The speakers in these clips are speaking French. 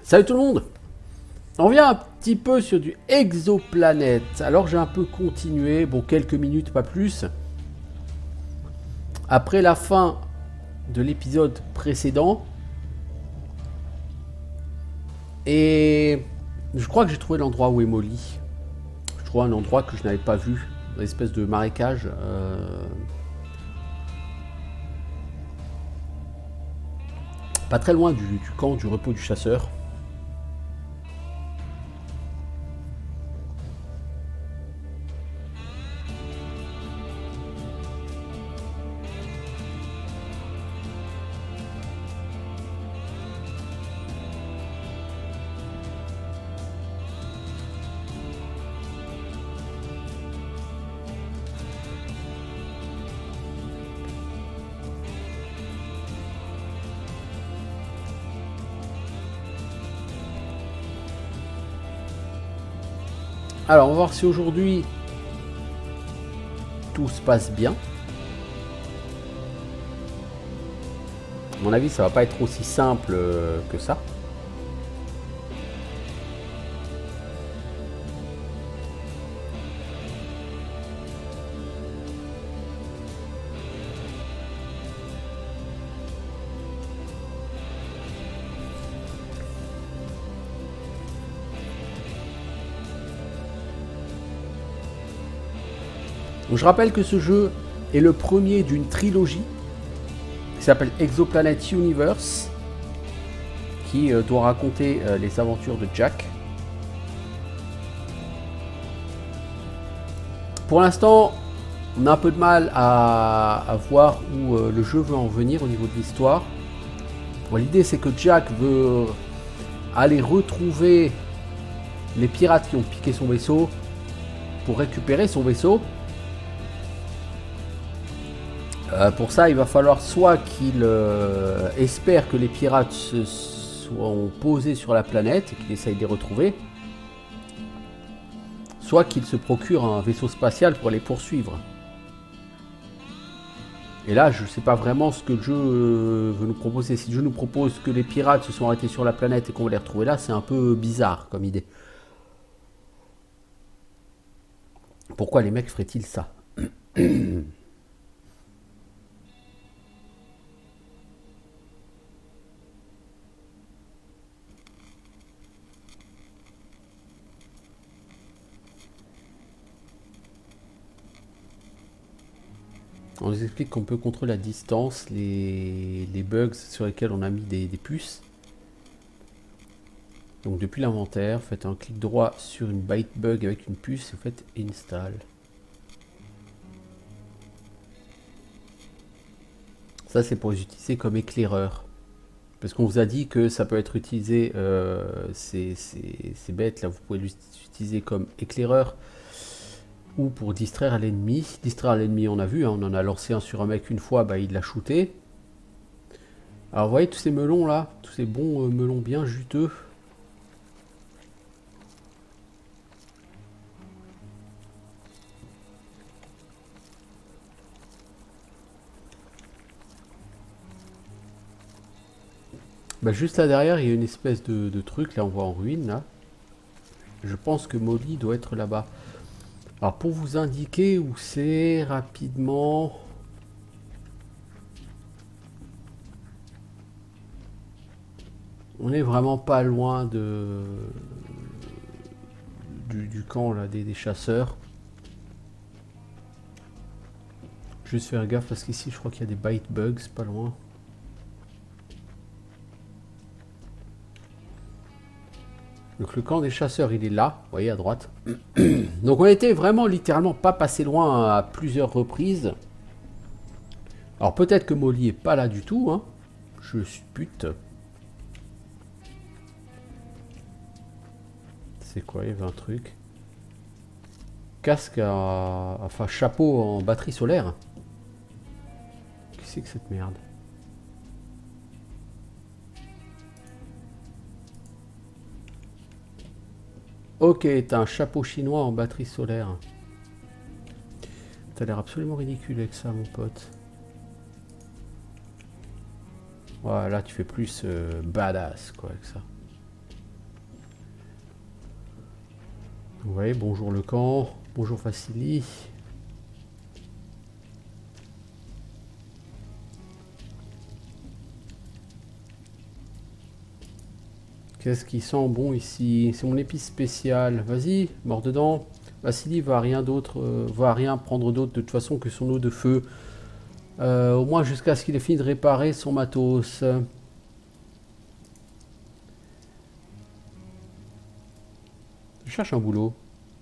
Salut tout le monde. On revient un petit peu sur du exoplanète. Alors j'ai un peu continué, bon quelques minutes pas plus. Après la fin de l'épisode précédent. Et je crois que j'ai trouvé l'endroit où est Molly. Je trouve un endroit que je n'avais pas vu. Une espèce de marécage. Pas très loin du camp du repos du chasseur. Alors on va voir si aujourd'hui tout se passe bien. À mon avis ça va pas être aussi simple que ça. Donc, je rappelle que ce jeu est le premier d'une trilogie qui s'appelle Exoplanet Universe, qui doit raconter les aventures de Jack. Pour l'instant, on a un peu de mal à voir où le jeu veut en venir au niveau de l'histoire. Bon, l'idée c'est que Jack veut aller retrouver les pirates qui ont piqué son vaisseau pour récupérer son vaisseau. Pour ça, il va falloir soit qu'il espère que les pirates se soient posés sur la planète et qu'il essaye de les retrouver, soit qu'il se procure un vaisseau spatial pour les poursuivre. Et là, je ne sais pas vraiment ce que le jeu veut nous proposer. Si le jeu nous propose que les pirates se sont arrêtés sur la planète et qu'on va les retrouver là, c'est un peu bizarre comme idée. Pourquoi les mecs feraient-ils ça? On nous explique qu'on peut contrôler la distance, les bugs sur lesquels on a mis des puces. Donc depuis l'inventaire, faites un clic droit sur une byte bug avec une puce et vous faites install. Ça c'est pour les utiliser comme éclaireur. Parce qu'on vous a dit que ça peut être utilisé, ces bêtes là, vous pouvez l'utiliser comme éclaireur ou pour distraire l'ennemi. Distraire l'ennemi, on a vu, hein, on en a lancé un sur un mec une fois, bah, il l'a shooté. Alors vous voyez tous ces melons là, tous ces bons melons bien juteux. Bah, juste là derrière, il y a une espèce de truc, là on voit en ruine là. Je pense que Molly doit être là-bas. Alors pour vous indiquer où c'est rapidement... On est vraiment pas loin du camp là, des chasseurs. Juste faire gaffe parce qu'ici je crois qu'il y a des bite bugs pas loin. Donc le camp des chasseurs il est là, vous voyez à droite. Donc on était vraiment littéralement pas passé loin à plusieurs reprises. Alors peut-être que Molly est pas là du tout, hein. Je suppute. C'est quoi, il y avait un truc. Casque à... Enfin chapeau en batterie solaire. Qu'est-ce que c'est que cette merde? Ok, t'as un chapeau chinois en batterie solaire. T'as l'air absolument ridicule avec ça, mon pote. Voilà, tu fais plus badass, quoi, avec ça. Ouais, bonjour le camp. Bonjour Vassili. Qu'est-ce qui sent bon ici? C'est mon épice spéciale. Vas-y, mors dedans. Vassili va rien d'autre, va rien prendre d'autre de toute façon que son eau de feu. Au moins jusqu'à ce qu'il ait fini de réparer son matos. Je cherche un boulot.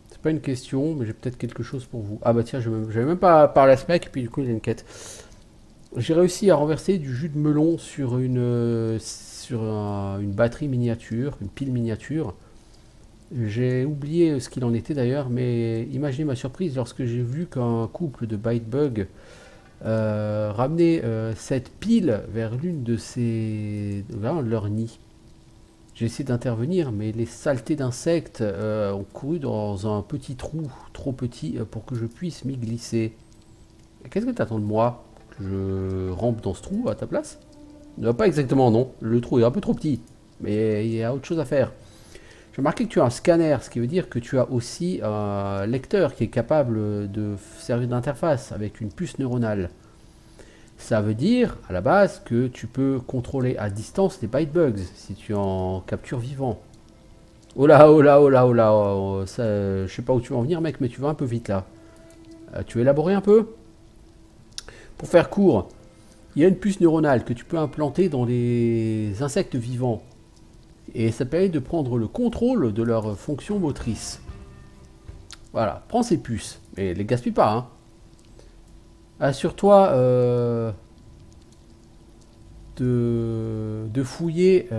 C'est pas une question, mais j'ai peut-être quelque chose pour vous. Ah bah tiens, j'avais même pas parlé à ce mec, et puis du coup il a une quête. J'ai réussi à renverser du jus de melon sur une batterie miniature, une pile miniature. J'ai oublié ce qu'il en était d'ailleurs, mais imaginez ma surprise lorsque j'ai vu qu'un couple de bitebug ramenait cette pile vers vers leur nid. J'ai essayé d'intervenir, mais les saletés d'insectes ont couru dans un petit trou, trop petit pour que je puisse m'y glisser. Qu'est-ce que t'attends de moi? Que je rampe dans ce trou à ta place? Pas exactement, non. Le trou est un peu trop petit, mais il y a autre chose à faire. J'ai remarqué que tu as un scanner, ce qui veut dire que tu as aussi un lecteur qui est capable de servir d'interface avec une puce neuronale. Ça veut dire, à la base, que tu peux contrôler à distance les bytebugs si tu en captures vivant. Oh là, oh là, oh là, oh là, oh, ça, je sais pas où tu vas en venir, mec, mais tu vas un peu vite là. Tu veux élaborer un peu? Pour faire court, il y a une puce neuronale que tu peux implanter dans les insectes vivants. Et ça permet de prendre le contrôle de leurs fonctions motrices. Voilà, prends ces puces, mais les gaspille pas, hein. Assure-toi de fouiller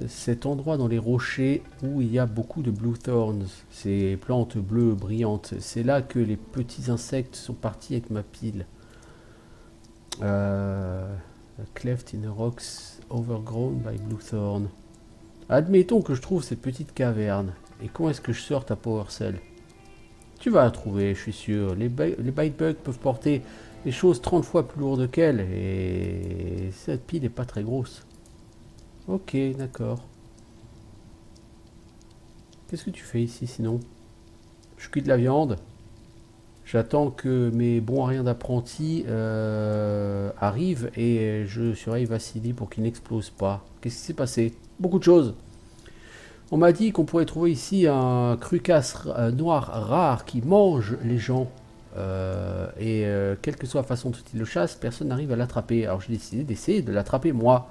cet endroit dans les rochers où il y a beaucoup de blue thorns, ces plantes bleues brillantes. C'est là que les petits insectes sont partis avec ma pile. Cleft in the rocks overgrown by blue thorn. Admettons que je trouve cette petite caverne. Et comment est-ce que je sors ta power cell? Tu vas la trouver, je suis sûr. Les bytebugs peuvent porter des choses 30 fois plus lourdes qu'elle. Et cette pile n'est pas très grosse. Ok, d'accord. Qu'est-ce que tu fais ici sinon? Je cuis de la viande. J'attends que mes bons à rien d'apprentis arrivent et je surveille Vassili pour qu'il n'explose pas. Qu'est-ce qui s'est passé? Beaucoup de choses. On m'a dit qu'on pourrait trouver ici un crucasse noir rare qui mange les gens. Quelle que soit la façon dont il le chasse, personne n'arrive à l'attraper. Alors j'ai décidé d'essayer de l'attraper moi.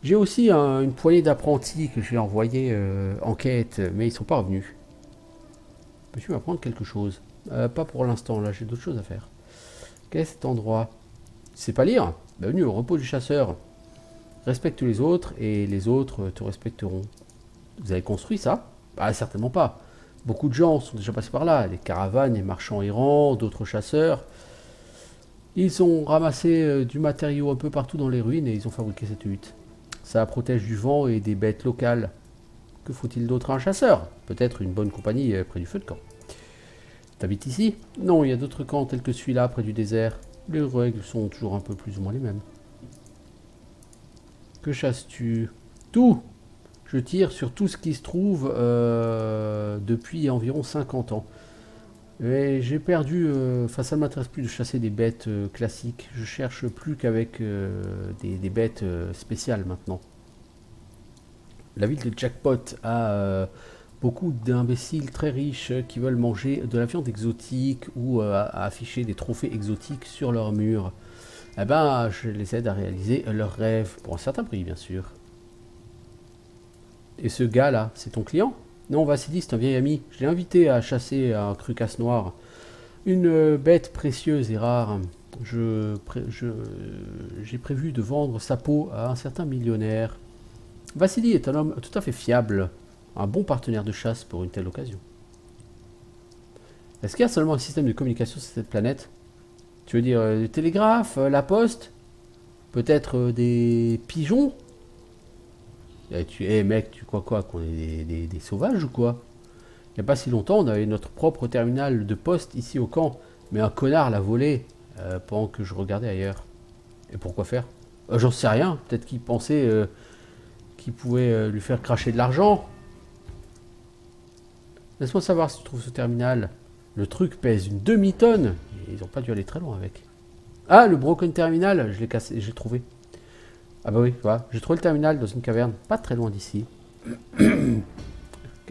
J'ai aussi une poignée d'apprentis que j'ai envoyés en quête, mais ils sont pas revenus. Peux-tu m'apprendre quelque chose? Pas pour l'instant, là j'ai d'autres choses à faire. Qu'est-ce cet endroit? Tu sais pas lire? Bienvenue au repos du chasseur. Respecte les autres et les autres te respecteront. Vous avez construit ça? Ah, certainement pas. Beaucoup de gens sont déjà passés par là, des caravanes, des marchands errants, d'autres chasseurs. Ils ont ramassé du matériau un peu partout dans les ruines et ils ont fabriqué cette hutte. Ça protège du vent et des bêtes locales. Que faut-il d'autre à un chasseur? Peut-être une bonne compagnie près du feu de camp. T'habites ici? Non, il y a d'autres camps tels que celui-là près du désert. Les règles sont toujours un peu plus ou moins les mêmes. Que chasses-tu? Tout! Je tire sur tout ce qui se trouve depuis environ 50 ans. Et j'ai perdu, enfin ça ne m'intéresse plus de chasser des bêtes classiques. Je cherche plus qu'avec des bêtes spéciales maintenant. La ville de Jackpot a beaucoup d'imbéciles très riches qui veulent manger de la viande exotique ou afficher des trophées exotiques sur leurs murs. Eh ben, je les aide à réaliser leurs rêves, pour un certain prix bien sûr. Et ce gars-là, c'est ton client? Non, Vassili, c'est un vieil ami. Je l'ai invité à chasser un crucasse noir. Une bête précieuse et rare. J'ai prévu de vendre sa peau à un certain millionnaire. Vassili est un homme tout à fait fiable. Un bon partenaire de chasse pour une telle occasion. Est-ce qu'il y a seulement un système de communication sur cette planète? Tu veux dire le télégraphe, la poste? Peut-être des pigeons? Mec, tu crois quoi? Qu'on est des sauvages ou quoi? Il n'y a pas si longtemps, on avait notre propre terminal de poste ici au camp. Mais un connard l'a volé pendant que je regardais ailleurs. Et pourquoi faire? J'en sais rien. Peut-être qu'il pensait qu'il pouvait lui faire cracher de l'argent. Laisse-moi savoir si tu trouves ce terminal. Le truc pèse une demi-tonne. Ils n'ont pas dû aller très loin avec. Ah, le broken terminal, je l'ai cassé, j'ai trouvé. Ah bah oui, voilà. J'ai trouvé le terminal dans une caverne, pas très loin d'ici.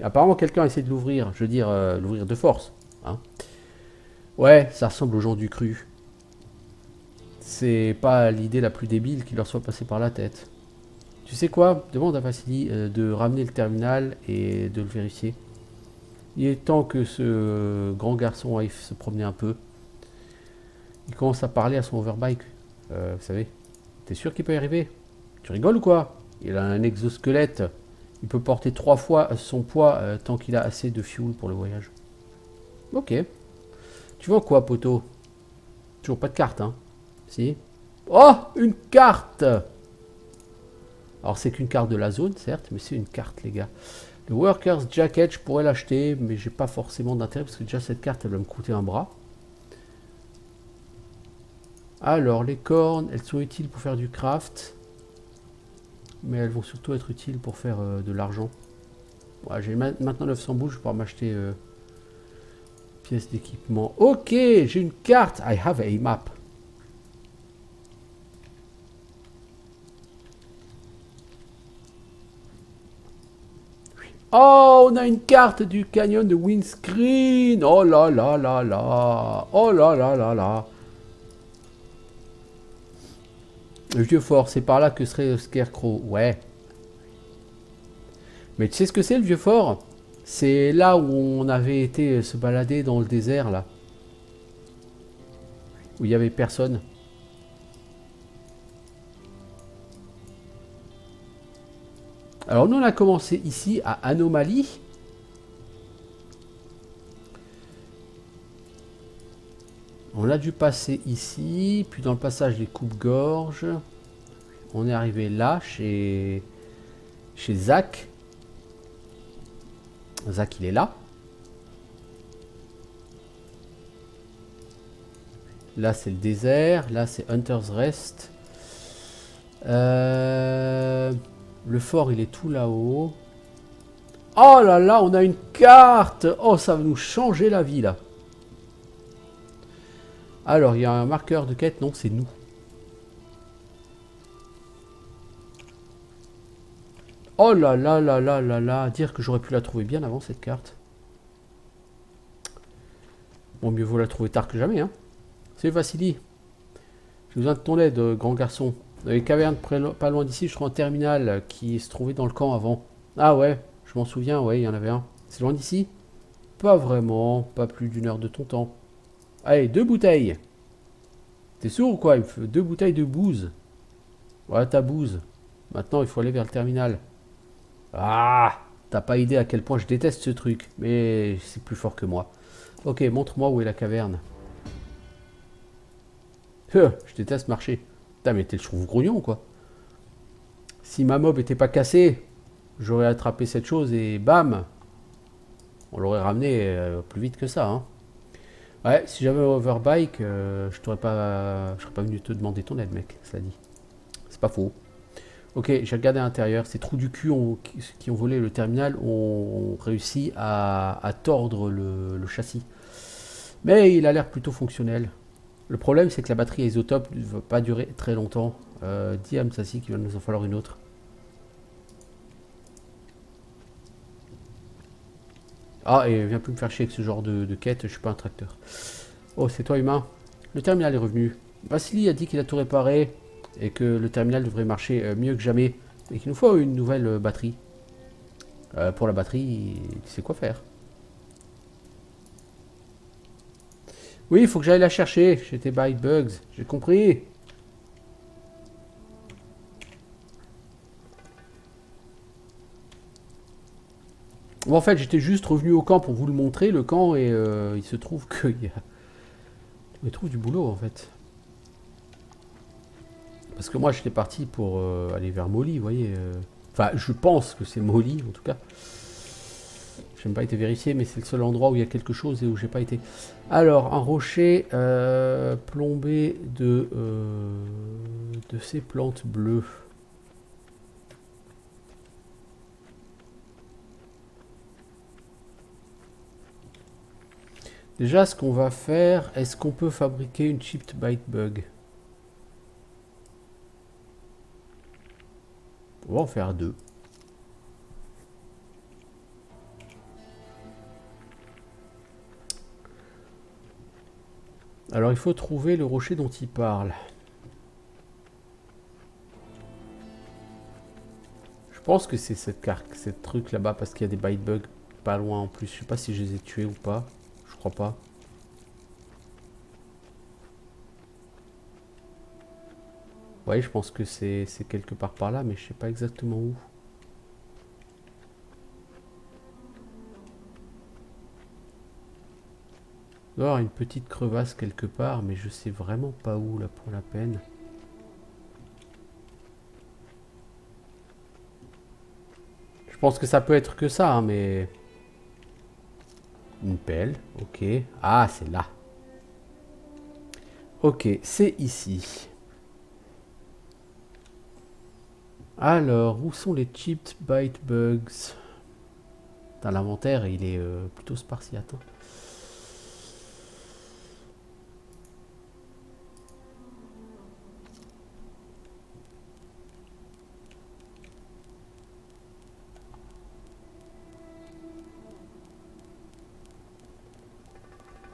Apparemment, quelqu'un a essayé de l'ouvrir. Je veux dire, l'ouvrir de force. Hein. Ouais, ça ressemble aux gens du cru. C'est pas l'idée la plus débile qui leur soit passée par la tête. Tu sais quoi? Demande à Vassili de ramener le terminal et de le vérifier. Il est temps que ce grand garçon aille se promener un peu. Il commence à parler à son overbike. Vous savez, t'es sûr qu'il peut y arriver? Tu rigoles ou quoi? Il a un exosquelette. Il peut porter 3 fois son poids tant qu'il a assez de fuel pour le voyage. Ok. Tu vois quoi, poteau? Toujours pas de carte, hein? Si. Oh, une carte! Alors, c'est qu'une carte de la zone, certes, mais c'est une carte, les gars. Le Worker's Jacket, je pourrais l'acheter, mais j'ai pas forcément d'intérêt parce que déjà, cette carte, elle va me coûter un bras. Alors, les cornes, elles sont utiles pour faire du craft. Mais elles vont surtout être utiles pour faire de l'argent. Ouais, j'ai maintenant 900 boules, je vais pouvoir m'acheter pièces d'équipement. Ok, j'ai une carte. I have a map. Oh, on a une carte du canyon de Windscreen. Oh là là là là. Oh là là là là. Le vieux fort, c'est par là que serait le Scarecrow. Ouais. Mais tu sais ce que c'est le vieux fort? C'est là où on avait été se balader dans le désert, là. Où il n'y avait personne. Alors nous on a commencé ici à Anomalie. On a dû passer ici, puis dans le passage des coupes-gorges. On est arrivé là, chez Zach. Zach il est là. Là c'est le désert, là c'est Hunter's Rest. Le fort il est tout là-haut. Oh là là, on a une carte. Oh, ça va nous changer la vie là. Alors, il y a un marqueur de quête. Non, c'est nous. Oh là là là là là là. Dire que j'aurais pu la trouver bien avant cette carte. Bon, mieux vaut la trouver tard que jamais. Hein. C'est Vassili. J'ai besoin de ton aide, grand garçon. Dans les cavernes pas loin d'ici, je trouve un terminal qui se trouvait dans le camp avant. Ah ouais, je m'en souviens, ouais, il y en avait un. C'est loin d'ici? Pas vraiment, pas plus d'une heure de ton temps. Allez, 2 bouteilles. T'es sûr ou quoi? Il me faut 2 bouteilles de bouse. Voilà ta bouse. Maintenant, il faut aller vers le terminal. Ah! T'as pas idée à quel point je déteste ce truc. Mais c'est plus fort que moi. Ok, montre-moi où est la caverne. Je déteste marcher. Putain, mais t'es le trouve grognon, quoi. Si ma mob était pas cassée, j'aurais attrapé cette chose et bam! On l'aurait ramené plus vite que ça, hein. Ouais, si j'avais un overbike, je serais pas venu te demander ton aide, mec, cela dit. C'est pas faux. Ok, j'ai regardé à l'intérieur. Ces trous du cul qui ont volé le terminal ont réussi à tordre le châssis. Mais il a l'air plutôt fonctionnel. Le problème, c'est que la batterie isotope ne va pas durer très longtemps. Dis à Msassi qu'il va nous en falloir une autre. Ah, et viens plus me faire chier avec ce genre de quête, je suis pas un tracteur. Oh, c'est toi, humain. Le terminal est revenu. Vassili a dit qu'il a tout réparé et que le terminal devrait marcher mieux que jamais. Et qu'il nous faut une nouvelle batterie. Pour la batterie, tu sais quoi faire. Oui, il faut que j'aille la chercher. J'étais by Bugs. J'ai compris. Bon, en fait, j'étais juste revenu au camp pour vous le montrer, le camp, et il se trouve qu'il y a... Il trouve du boulot, en fait. Parce que moi, j'étais parti pour aller vers Molly, vous voyez. Enfin, je pense que c'est Molly, en tout cas. Je n'ai pas été vérifié, mais c'est le seul endroit où il y a quelque chose et où j'ai pas été. Alors, un rocher plombé de ces plantes bleues. Déjà, ce qu'on va faire, est-ce qu'on peut fabriquer une chipped byte bug? On va en faire deux. Alors, il faut trouver le rocher dont il parle. Je pense que c'est cette truc là-bas parce qu'il y a des byte bugs pas loin en plus. Je sais pas si je les ai tués ou pas. Je crois pas. Ouais, je pense que c'est quelque part par là, mais je sais pas exactement où. Il doit y avoir une petite crevasse quelque part, mais je sais vraiment pas où là pour la peine. Je pense que ça peut être que ça, hein, mais... Une pelle, ok. Ah, c'est là. Ok, c'est ici. Alors, où sont les chipped byte bugs? Dans l'inventaire, il est plutôt spartiate. Hein.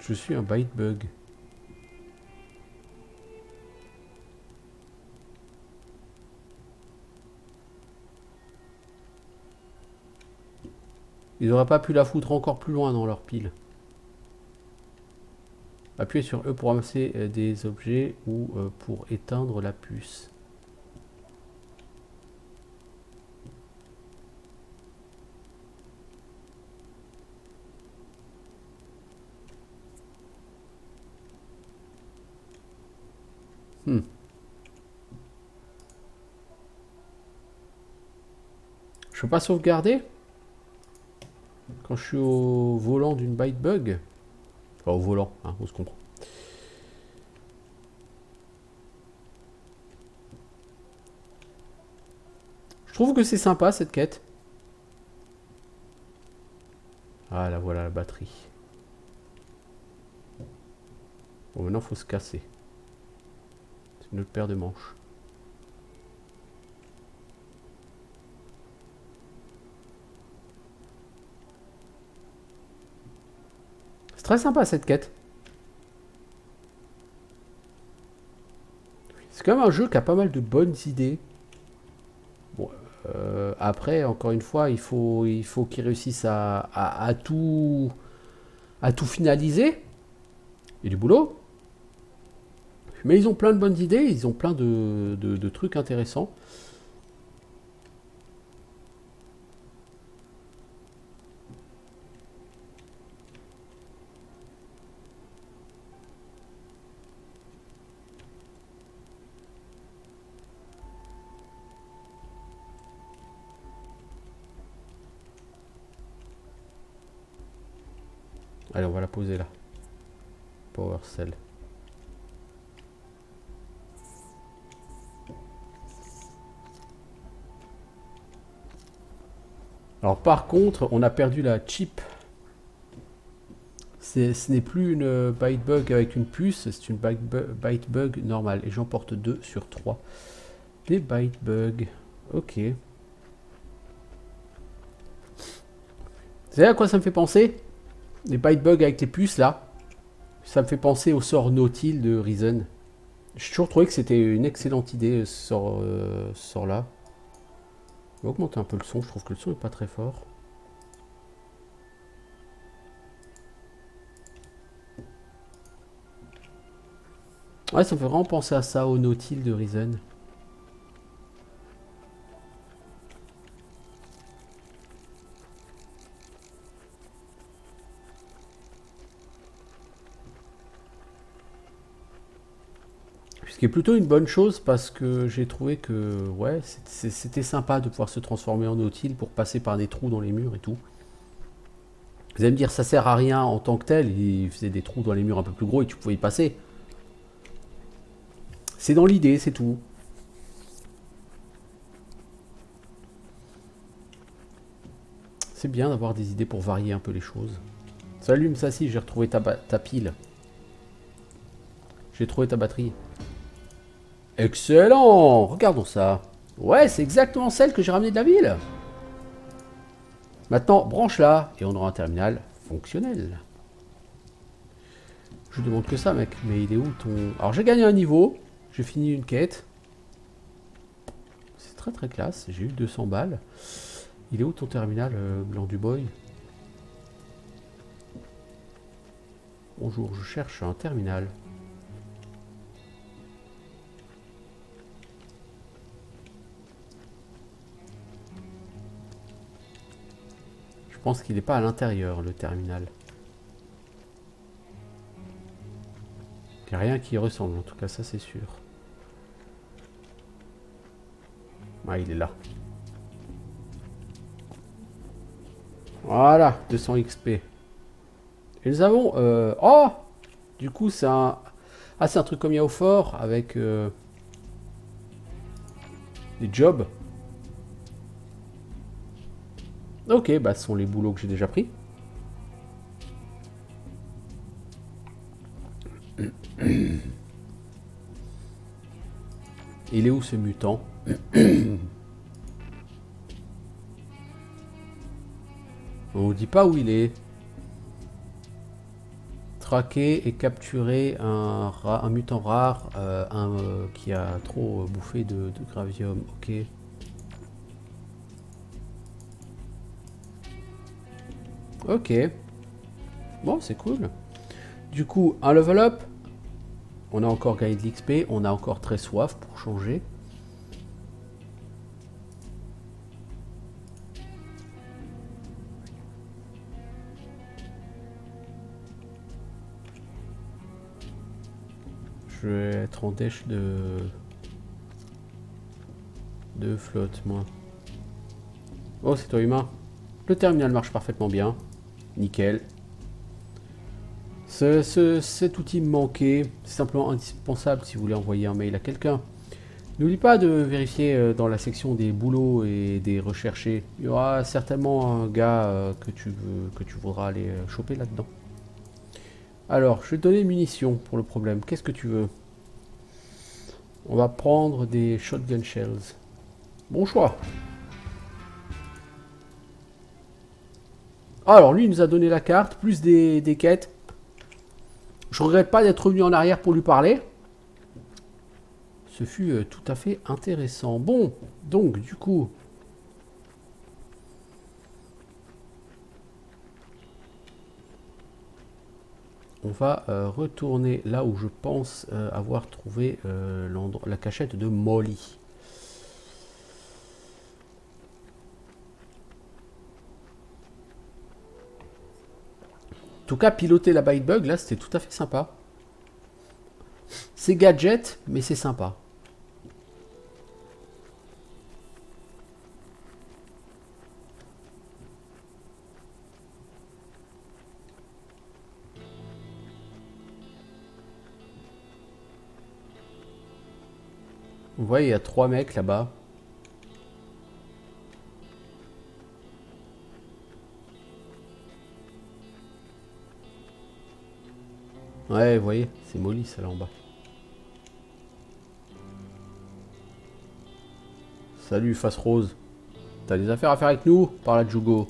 Je suis un byte bug. Ils n'auraient pas pu la foutre encore plus loin dans leur pile. Appuyez sur E pour ramasser des objets ou pour éteindre la puce. Hmm. Je peux pas sauvegarder quand je suis au volant d'une byte bug. Enfin, au volant, hein, on se comprend. Je trouve que c'est sympa cette quête. Ah là voilà la batterie. Bon maintenant faut se casser. C'est une autre paire de manches. C'est très sympa cette quête. C'est quand même un jeu qui a pas mal de bonnes idées. Bon, après, encore une fois, il faut qu'ils réussissent à tout finaliser. Il y a du boulot. Mais ils ont plein de bonnes idées, ils ont plein de trucs intéressants. Allez, on va la poser là. Power Cell. Alors par contre, on a perdu la chip. Ce n'est plus une byte bug avec une puce, c'est une byte bug normale. Et j'en porte 2 sur 3. Des byte bugs. Ok. Vous savez à quoi ça me fait penser? Les byte bugs avec les puces là. Ça me fait penser au sort Nautil de Reason. J'ai toujours trouvé que c'était une excellente idée ce sort là. On va augmenter un peu le son, je trouve que le son est pas très fort. Ouais, ça me fait vraiment penser à ça, au Nautil de Reason. Ce qui est plutôt une bonne chose parce que j'ai trouvé que ouais, c'était sympa de pouvoir se transformer en Nautil pour passer par des trous dans les murs et tout. Vous allez me dire ça sert à rien en tant que tel, il faisait des trous dans les murs un peu plus gros et tu pouvais y passer. C'est dans l'idée, c'est tout. C'est bien d'avoir des idées pour varier un peu les choses. Salut Msassi, j'ai retrouvé ta pile. J'ai trouvé ta batterie. Excellent! Regardons ça. Ouais, c'est exactement celle que j'ai ramenée de la ville. Maintenant, branche-la et on aura un terminal fonctionnel. Je vous demande que ça, mec. Mais il est où ton... Alors, j'ai gagné un niveau. J'ai fini une quête. C'est très très classe. J'ai eu 200 balles. Il est où ton terminal, Blanc du Boy? Bonjour, je cherche un terminal. Je pense qu'il n'est pas à l'intérieur, le terminal. Il n'y a rien qui y ressemble, en tout cas, ça c'est sûr. Ah, il est là. Voilà, 200 XP. Et nous avons... Oh! Du coup, c'est un... Ah, c'est un truc comme il y a au fort, avec... des jobs. Ok, bah ce sont les boulots que j'ai déjà pris. Il est où ce mutant? On nous dit pas où il est. Traquer et capturer un mutant rare, qui a trop bouffé de gravium. Ok. Ok. Bon, c'est cool. Du coup, un level up. On a encore gagné de l'XP. On a encore très soif pour changer. Je vais être en dèche de flotte, moi. Oh, c'est toi humain. Le terminal marche parfaitement bien. Nickel. Cet outil me manquait. C'est simplement indispensable si vous voulez envoyer un mail à quelqu'un. N'oublie pas de vérifier dans la section des boulots et des recherchés. Il y aura certainement un gars que tu voudras aller choper là-dedans. Alors, je vais te donner munitions pour le problème. Qu'est-ce que tu veux? On va prendre des shotgun shells. Bon choix. Alors, lui, il nous a donné la carte, plus des quêtes. Je regrette pas d'être revenu en arrière pour lui parler. Ce fut tout à fait intéressant. Bon, donc, du coup... On va retourner là où je pense avoir trouvé la cachette de Molly. En tout cas, piloter la Bitebug, là, c'était tout à fait sympa. C'est gadget, mais c'est sympa. Vous voyez, il y a 3 mecs là-bas. Ouais, vous voyez, c'est Molly, ça, là en bas. Salut, face rose. T'as des affaires à faire avec nous? Par là, Jugo.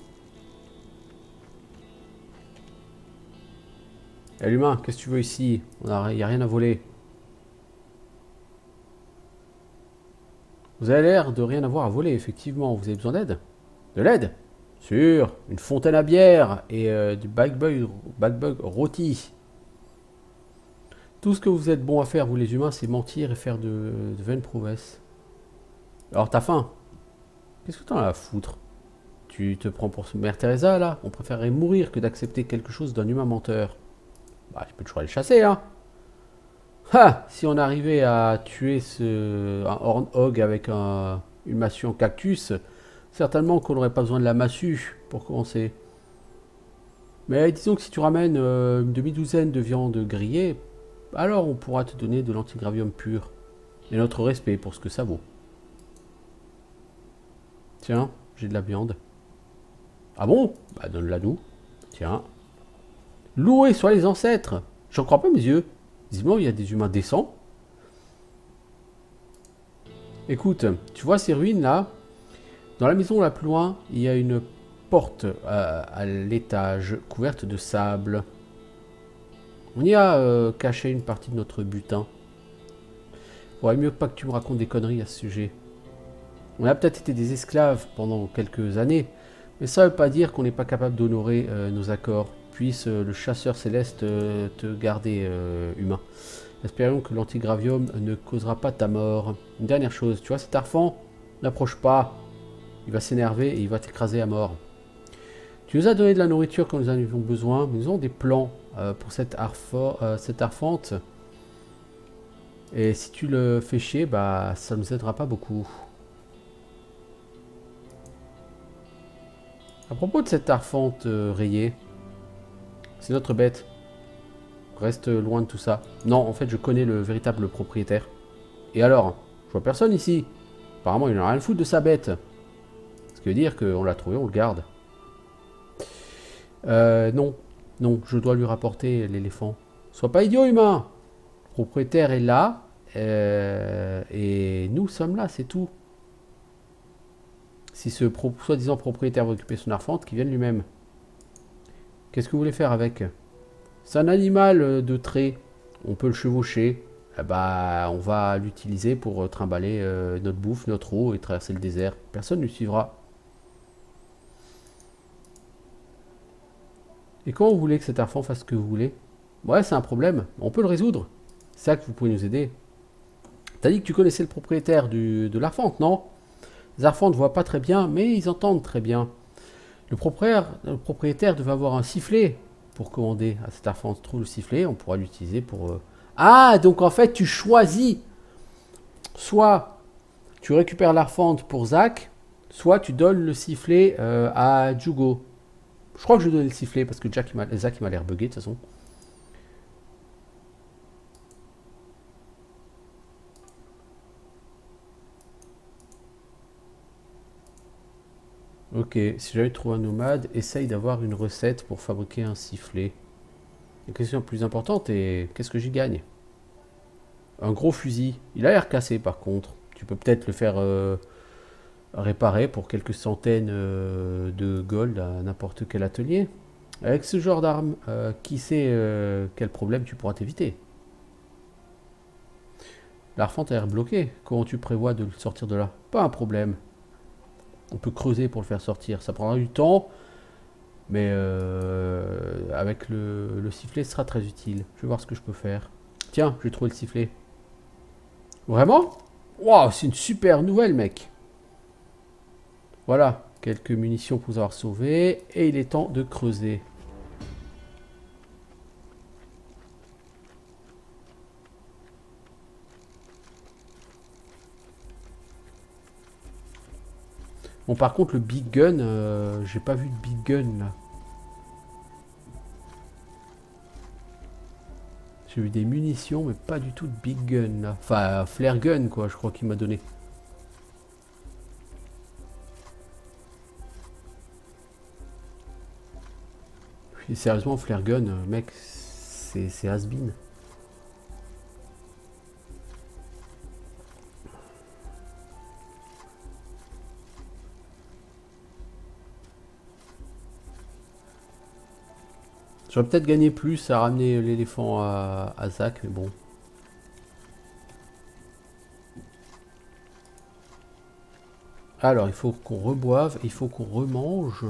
Eh, l'humain, qu'est-ce que tu veux ici? Il n'y a rien à voler. Vous avez l'air de rien avoir à voler, effectivement. Vous avez besoin d'aide? De l'aide? Sûr. Une fontaine à bière et du backbug rôti. Tout ce que vous êtes bon à faire, vous les humains, c'est mentir et faire de vaines prouesses. Alors t'as faim? Qu'est-ce que t'en as à foutre? Tu te prends pour Mère Teresa là? On préférerait mourir que d'accepter quelque chose d'un humain menteur. Bah tu peux toujours aller chasser hein. Ha! Si on arrivait à tuer un Hornhog avec une massue en cactus, certainement qu'on n'aurait pas besoin de la massue pour commencer. Mais disons que si tu ramènes une demi-douzaine de viandes grillées, alors on pourra te donner de l'antigravium pur. Et notre respect pour ce que ça vaut. Tiens, j'ai de la viande. Ah bon? Bah donne-la nous. Tiens. Loués soient les ancêtres. J'en crois pas mes yeux. Visiblement, il y a des humains décents. Écoute, tu vois ces ruines là? Dans la maison la plus loin, il y a une porte à l'étage couverte de sable. On y a caché une partie de notre butin. Faudrait mieux pas que tu me racontes des conneries à ce sujet. On a peut-être été des esclaves pendant quelques années, mais ça ne veut pas dire qu'on n'est pas capable d'honorer nos accords. Puisse le chasseur céleste te garder humain. Espérons que l'antigravium ne causera pas ta mort. Une dernière chose, tu vois cet arfan? N'approche pas. Il va s'énerver et il va t'écraser à mort. Tu nous as donné de la nourriture quand nous en avions besoin, mais nous avons des plans pour cette arfante. Et si tu le fais chier, bah ça ne nous aidera pas beaucoup. À propos de cette arfante rayée, c'est notre bête. Reste loin de tout ça. Non, en fait, je connais le véritable propriétaire. Et alors? Je vois personne ici. Apparemment, il en a rien à foutre de sa bête. Ce qui veut dire qu'on l'a trouvé, on le garde. Non. Non, je dois lui rapporter l'éléphant. Sois pas idiot, humain. Le propriétaire est là. Et nous sommes là, c'est tout. Si ce soi-disant propriétaire veut occuper son arfante, qu'il vienne lui-même. Qu'est-ce que vous voulez faire avec? C'est un animal de trait. On peut le chevaucher. Eh bah, on va l'utiliser pour trimballer notre bouffe, notre eau et traverser le désert. Personne ne le suivra. Et comment vous voulez que cet arfan fasse ce que vous voulez? Ouais, c'est un problème. On peut le résoudre. C'est ça que vous pouvez nous aider. T'as dit que tu connaissais le propriétaire de l'arfante, non? Les arfantes ne voient pas très bien, mais ils entendent très bien. Le propriétaire devait avoir un sifflet pour commander à cet arfante. Trouve le sifflet, on pourra l'utiliser pour... Ah, donc en fait, tu choisis. Soit tu récupères l'arfante pour Zach, soit tu donnes le sifflet à Jugo. Je crois que je vais donner le sifflet parce que Zach il m'a l'air bugué de toute façon. Ok, si jamais tu trouves un nomade, essaye d'avoir une recette pour fabriquer un sifflet. La question la plus importante est qu'est-ce que j'y gagne? Un gros fusil. Il a l'air cassé par contre. Tu peux peut-être le faire réparer pour quelques centaines de gold à n'importe quel atelier. Avec ce genre d'arme, qui sait quel problème tu pourras t'éviter? L'arfant a l'air bloqué. Comment tu prévois de le sortir de là? Pas un problème. On peut creuser pour le faire sortir. Ça prendra du temps, mais avec le sifflet, ce sera très utile. Je vais voir ce que je peux faire. Tiens, j'ai trouvé le sifflet. Vraiment? Waouh, c'est une super nouvelle, mec. Voilà, quelques munitions pour vous avoir sauvé. Et il est temps de creuser. Bon, par contre, le big gun, j'ai pas vu de big gun là. J'ai eu des munitions, mais pas du tout de big gun là. Enfin, flare gun quoi, je crois qu'il m'a donné. Et sérieusement, flare gun, mec, c'est has-been. J'aurais peut-être gagné plus à ramener l'éléphant à Zach, mais bon. Alors, il faut qu'on reboive, il faut qu'on remange.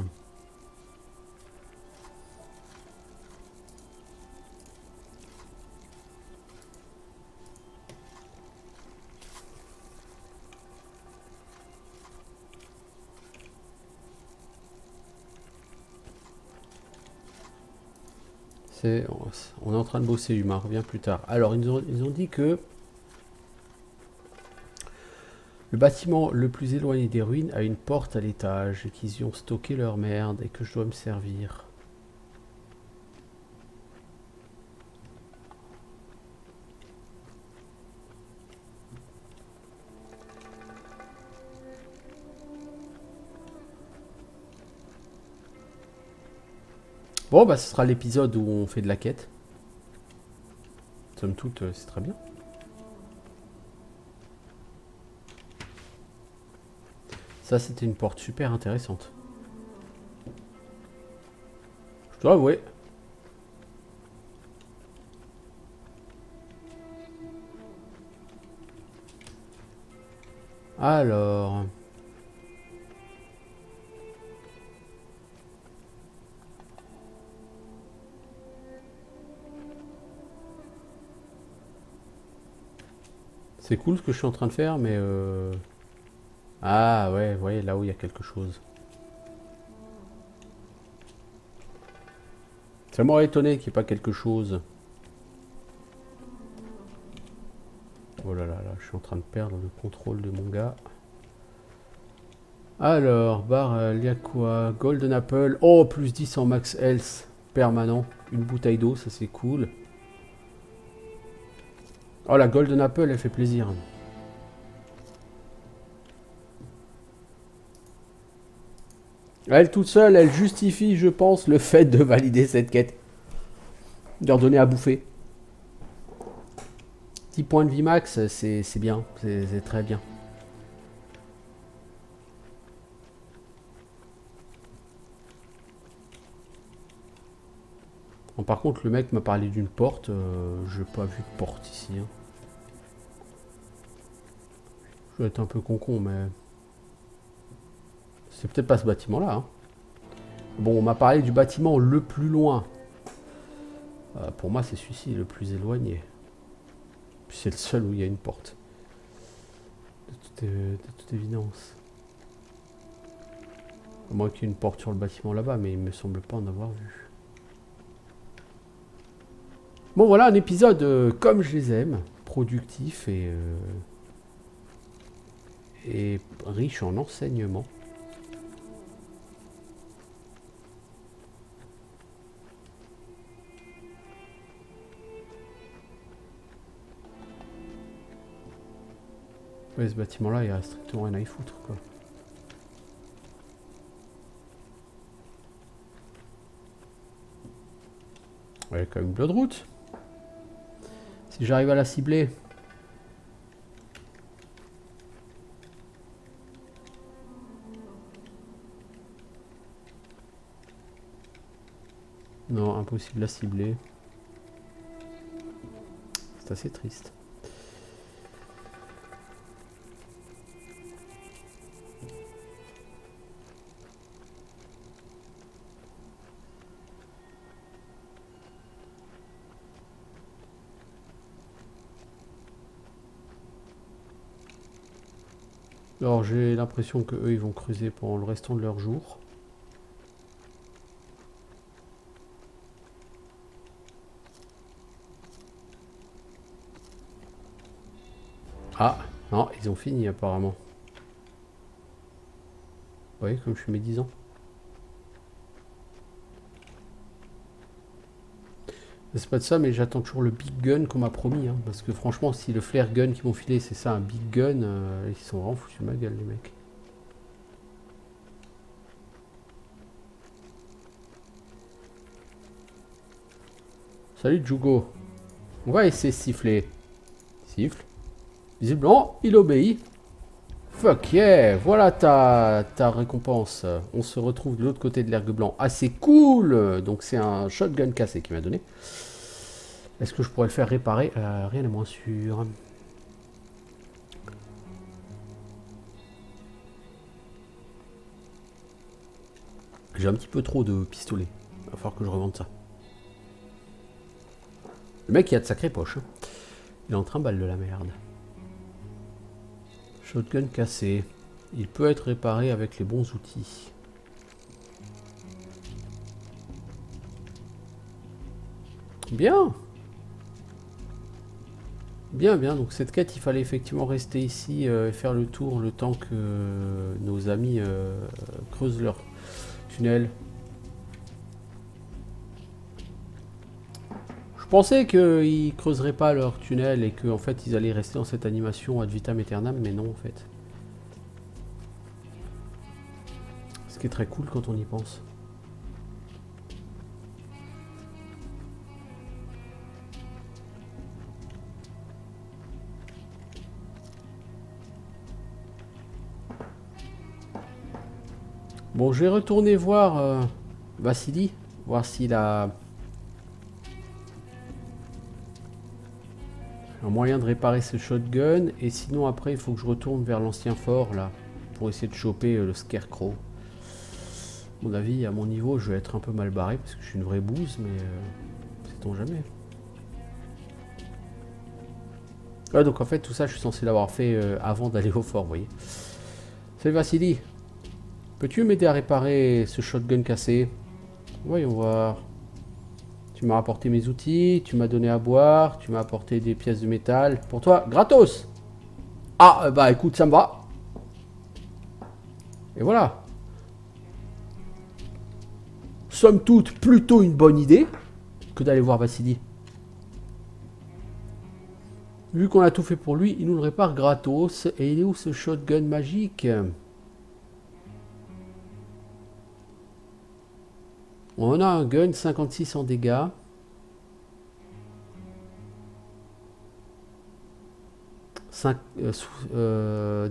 On est en train de bosser, humain, revient plus tard. Alors, ils ont dit que le bâtiment le plus éloigné des ruines a une porte à l'étage et qu'ils y ont stocké leur merde et que je dois me servir. Bon, bah ce sera l'épisode où on fait de la quête. Somme toute, c'est très bien. Ça, c'était une porte super intéressante. Je dois avouer. Alors... C'est cool ce que je suis en train de faire, mais... Ah ouais, vous voyez, là où il y a quelque chose. Ça m'aurait étonné qu'il n'y ait pas quelque chose. Oh là là là, je suis en train de perdre le contrôle de mon gars. Alors, barre, il y a quoi? Golden Apple. Oh, plus 10 en max health permanent. Une bouteille d'eau, ça c'est cool. Oh, la Golden Apple, elle fait plaisir. Elle toute seule, elle justifie, je pense, le fait de valider cette quête. De leur donner à bouffer. 10 points de vie max, c'est bien. C'est très bien. Bon, par contre, le mec m'a parlé d'une porte. Je n'ai pas vu de porte ici. Hein. Je vais être un peu con, mais... C'est peut-être pas ce bâtiment-là. Hein. Bon, on m'a parlé du bâtiment le plus loin. Pour moi, c'est celui-ci le plus éloigné. Puis c'est le seul où il y a une porte. De toute évidence. À moins qu'il y ait une porte sur le bâtiment là-bas, mais il me semble pas en avoir vu. Bon, voilà un épisode comme je les aime. Productif et riche en enseignements. Ouais, ce bâtiment-là, il n'y a strictement rien à y foutre, quoi. Ouais, il y a quand même une blood route. Si j'arrive à la cibler. Non, impossible à cibler. C'est assez triste. Alors j'ai l'impression que eux ils vont creuser pendant le restant de leur jour. Ah, non, ils ont fini apparemment. Vous voyez comme je suis médisant. C'est pas de ça, mais j'attends toujours le big gun qu'on m'a promis. Hein, parce que franchement, si le flare gun qu'ils m'ont filé, c'est ça, un big gun, ils sont vraiment foutus de ma gueule, les mecs. Salut Jugo. On va essayer de siffler. Siffle. Visiblement, il obéit. Fuck yeah, voilà ta récompense. On se retrouve de l'autre côté de l'ergue blanc. Ah, c'est cool. Donc c'est un shotgun cassé qu'il m'a donné. Est-ce que je pourrais le faire réparer? Rien n'est moins sûr. J'ai un petit peu trop de pistolets. Il va falloir que je revende ça. Le mec, il a de sacrées poches. Hein. Il est en trimballe de la merde. Shotgun cassé. Il peut être réparé avec les bons outils. Bien. Bien, bien. Donc cette quête, il fallait effectivement rester ici et faire le tour le temps que nos amis creusent leur tunnel. Je pensais qu'ils creuseraient pas leur tunnel et qu'en fait ils allaient rester dans cette animation ad vitam aeternam, mais non en fait. Ce qui est très cool quand on y pense. Bon, je vais retourner voir Vassili, voir s'il a un moyen de réparer ce shotgun. Et sinon, après, il faut que je retourne vers l'ancien fort, là, pour essayer de choper le Scarecrow. À mon avis, à mon niveau, je vais être un peu mal barré, parce que je suis une vraie bouse, mais sait-on jamais. Ouais, donc en fait, tout ça, je suis censé l'avoir fait avant d'aller au fort, vous voyez. Salut Vassili, peux-tu m'aider à réparer ce shotgun cassé? Voyons voir. Tu m'as apporté mes outils, tu m'as donné à boire, tu m'as apporté des pièces de métal. Pour toi, gratos. Ah, bah écoute, ça me va. Et voilà. Somme toute, plutôt une bonne idée que d'aller voir Vassili. Vu qu'on a tout fait pour lui, il nous le répare gratos. Et il est où ce shotgun magique? On a un gun 56 en dégâts.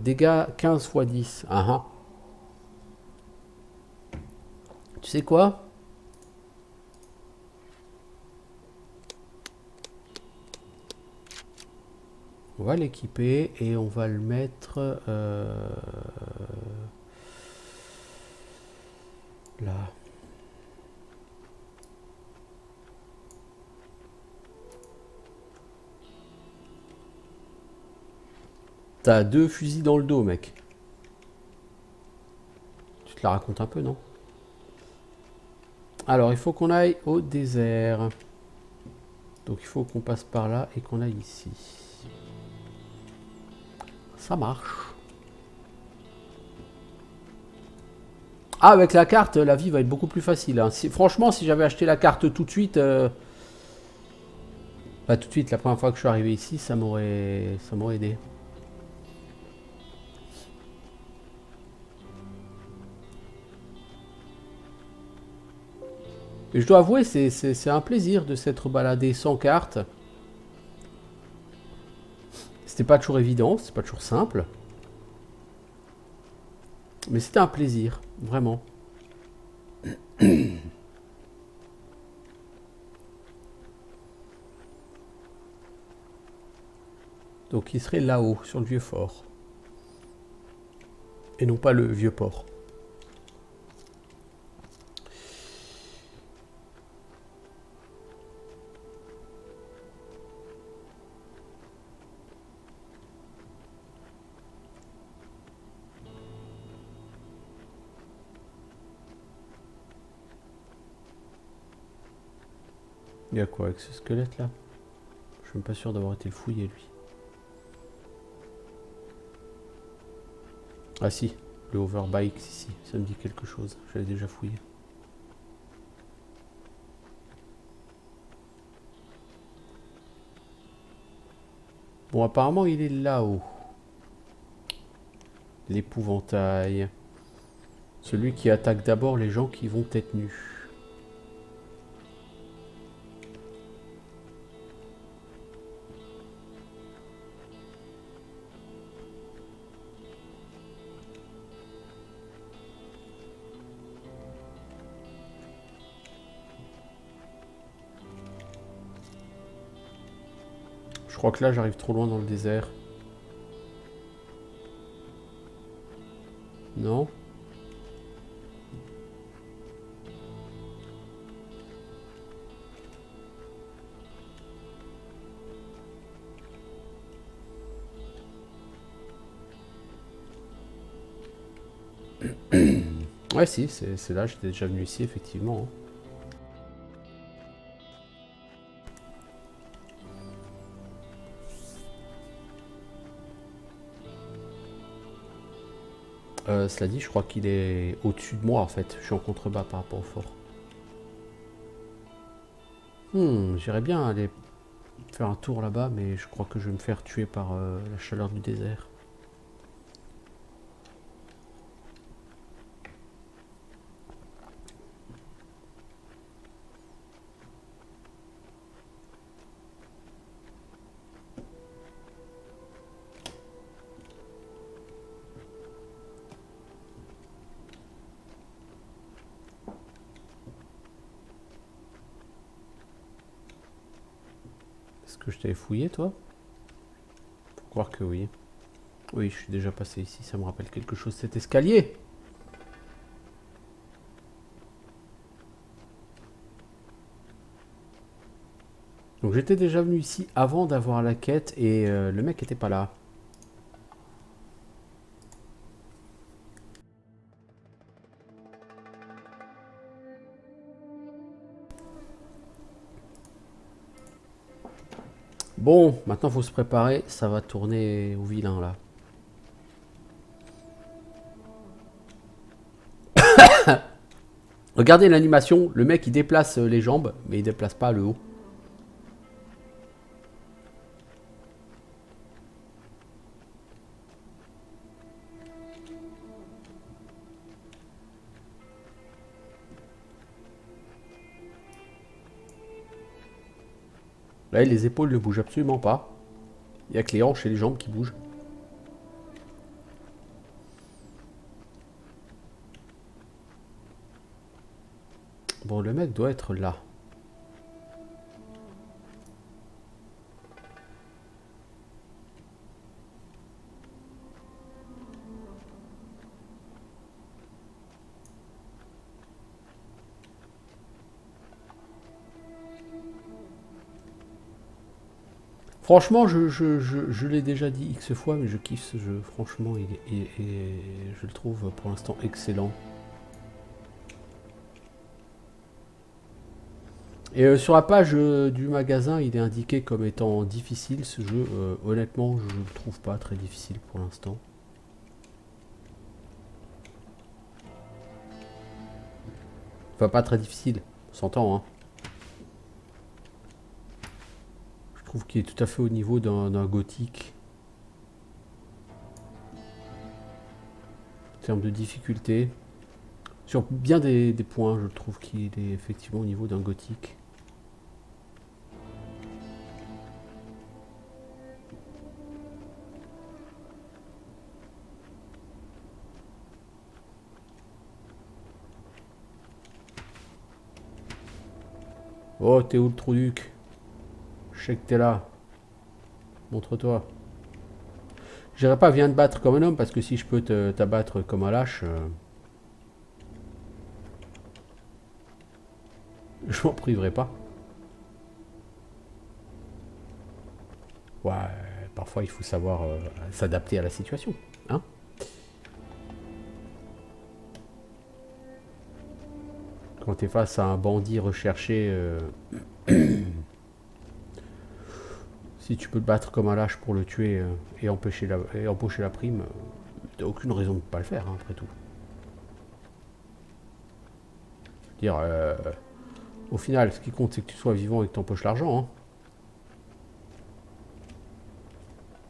Dégâts 15 x 10. Ah, ah. Tu sais quoi? On va l'équiper et on va le mettre là. T'as 2 fusils dans le dos, mec. Tu te la racontes un peu, non? Alors, il faut qu'on aille au désert. Donc, il faut qu'on passe par là et qu'on aille ici. Ça marche. Ah, avec la carte, la vie va être beaucoup plus facile. Hein. Franchement, si j'avais acheté la carte tout de suite... Bah, tout de suite, la première fois que je suis arrivé ici, ça m'aurait aidé. Et je dois avouer, c'est un plaisir de s'être baladé sans carte. C'était pas toujours évident, c'est pas toujours simple. Mais c'était un plaisir, vraiment. Donc il serait là-haut, sur le vieux fort. Et non pas le vieux port. Il y a quoi avec ce squelette là? Je suis même pas sûr d'avoir été le fouiller lui. Ah si, le overbike ici, ça me dit quelque chose. J'avais déjà fouillé. Bon, apparemment il est là-haut. L'épouvantail. Celui qui attaque d'abord les gens qui vont être nus. Je crois que là j'arrive trop loin dans le désert. Non? Ouais si, c'est là, j'étais déjà venu ici effectivement. Cela dit, je crois qu'il est au-dessus de moi en fait. Je suis en contrebas par rapport au fort. J'irais bien aller faire un tour là-bas, mais je crois que je vais me faire tuer par la chaleur du désert. que je t'avais fouillé, toi? Faut croire que oui. Oui, je suis déjà passé ici, ça me rappelle quelque chose, cet escalier. Donc j'étais déjà venu ici avant d'avoir la quête et le mec était pas là. Bon, maintenant faut se préparer, ça va tourner au vilain là. Regardez l'animation, le mec il déplace les jambes, mais il déplace pas le haut. Là, les épaules ne bougent absolument pas. Il n'y a que les hanches et les jambes qui bougent. Bon, le mec doit être là. Franchement, je l'ai déjà dit X fois, mais je kiffe ce jeu. Franchement, je le trouve pour l'instant excellent. Et sur la page du magasin, il est indiqué comme étant difficile ce jeu. Honnêtement, je ne le trouve pas très difficile pour l'instant. Enfin, pas très difficile, on s'entend, hein. Je trouve qu'il est tout à fait au niveau d'un gothique. En termes de difficulté. Sur bien des points, je trouve qu'il est effectivement au niveau d'un gothique. Oh, t'es où le trou-duc? Je sais que t'es là. Montre-toi. Je dirais pas viens te battre comme un homme, parce que si je peux t'abattre comme un lâche, je m'en priverai pas. Ouais, parfois il faut savoir s'adapter à la situation. Hein? Quand t'es face à un bandit recherché, si tu peux te battre comme un lâche pour le tuer et empocher la prime, t'as aucune raison de ne pas le faire, hein, après tout. Je veux dire, au final, ce qui compte, c'est que tu sois vivant et que t'empoches l'argent. Hein.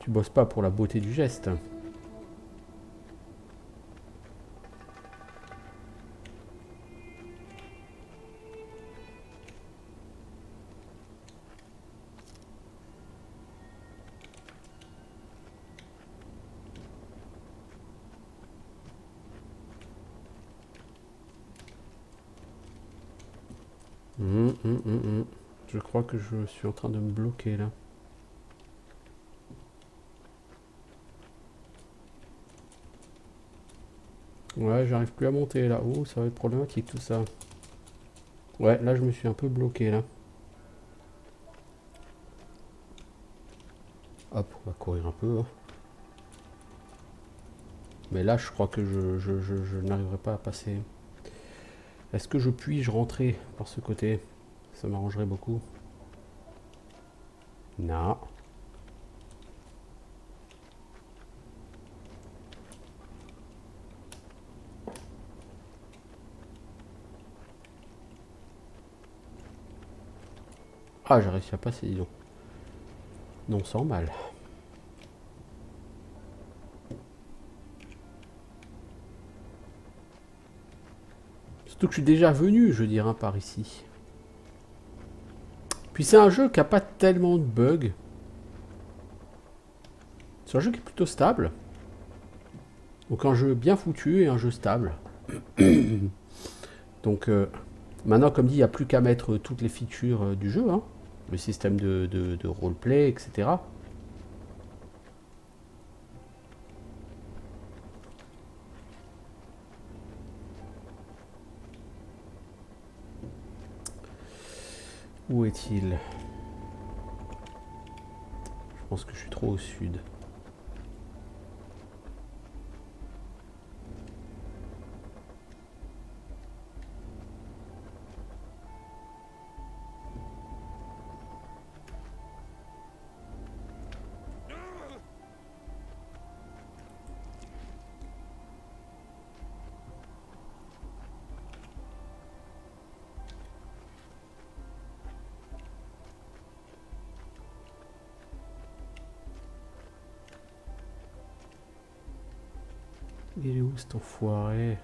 Tu bosses pas pour la beauté du geste. Je crois que je suis en train de me bloquer là. Ouais, j'arrive plus à monter là. Oh, ça va être problématique tout ça. Ouais, là je me suis un peu bloqué là. Hop, on va courir un peu. Hein. Mais là, je crois que je n'arriverai pas à passer. Est-ce que je puis-je rentrer par ce côté? Ça m'arrangerait beaucoup. Non. Ah, j'ai réussi à passer, dis donc. Non, sans mal. Surtout que je suis déjà venu, je veux dire, hein, par ici. Puis c'est un jeu qui n'a pas tellement de bugs. C'est un jeu qui est plutôt stable. Donc un jeu bien foutu et un jeu stable. Donc maintenant, comme dit, il n'y a plus qu'à mettre toutes les features du jeu. Hein. le système de roleplay, etc. Où est-il? Je pense que je suis trop au sud. Il est où cet enfoiré?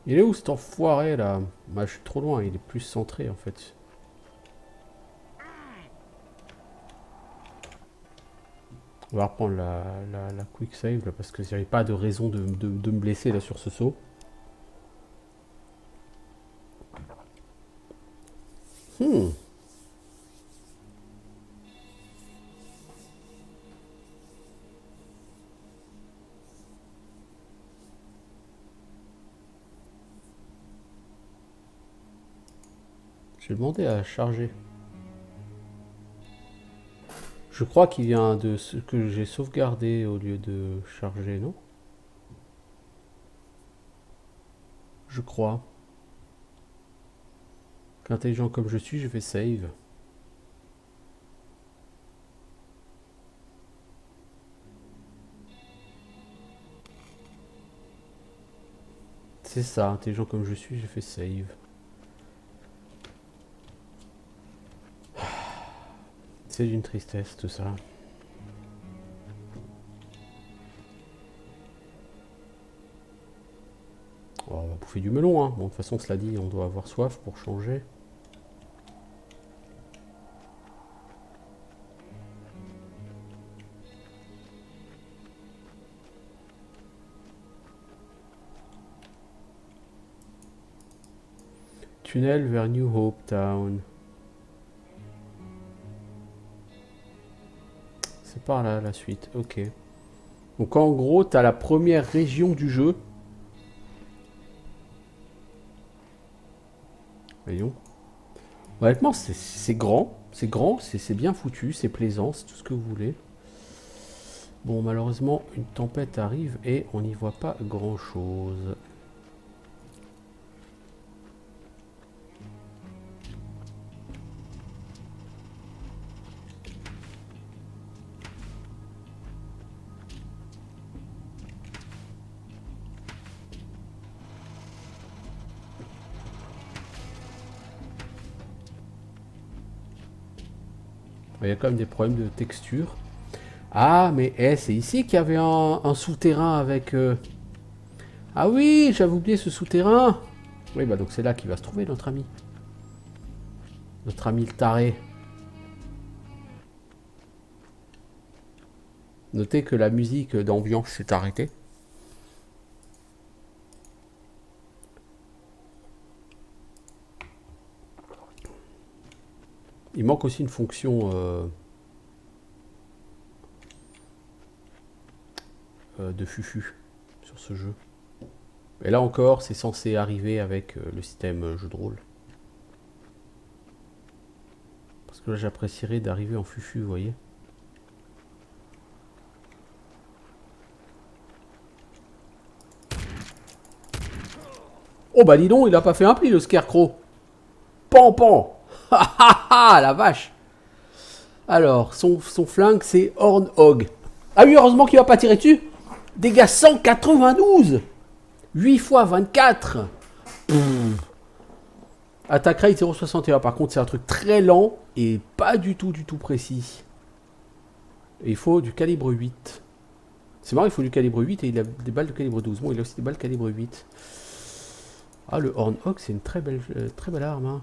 Il est où cet enfoiré là? Bah, je suis trop loin, il est plus centré en fait. On va reprendre la quick save là, parce que j'avais pas de raison de me blesser là sur ce saut. J'ai demandé à charger. Je crois qu'il vient de ce que j'ai sauvegardé au lieu de charger, non? Je crois. Qu'intelligent comme je suis, je vais save. C'est ça, intelligent comme je suis, j'ai fait save. C'est d'une tristesse tout ça. Oh, on va bouffer du melon, hein. Bon, de toute façon, cela dit, on doit avoir soif pour changer. Tunnel vers New Hope Town. C'est par là la suite, ok. Donc en gros, t'as la première région du jeu. Voyons. Honnêtement, c'est grand, c'est bien foutu, c'est plaisant, c'est tout ce que vous voulez. Bon, malheureusement, une tempête arrive et on n'y voit pas grand-chose. Il y a quand même des problèmes de texture. Ah, mais c'est ici qu'il y avait un souterrain avec... Ah oui, j'avais oublié ce souterrain. Oui, bah donc c'est là qu'il va se trouver notre ami. Notre ami le taré. Notez que la musique d'ambiance s'est arrêtée. Il manque aussi une fonction de fufu sur ce jeu. Et là encore, c'est censé arriver avec le système jeu de rôle. Parce que là, j'apprécierais d'arriver en fufu, vous voyez. Oh bah dis donc, il a pas fait un pli le scarecrow. Pan pan. Ah la vache. Alors, son flingue, c'est Horn Hog. Ah oui, heureusement qu'il va pas tirer dessus. Dégâts 192. 8 fois 24. Attaque rate 0,61. Par contre, c'est un truc très lent et pas du tout précis. Et il faut du calibre 8. C'est marrant, il faut du calibre 8 et il a des balles de calibre 12. Bon, il a aussi des balles de calibre 8. Ah, le Hornhawk, c'est une très belle arme. Hein.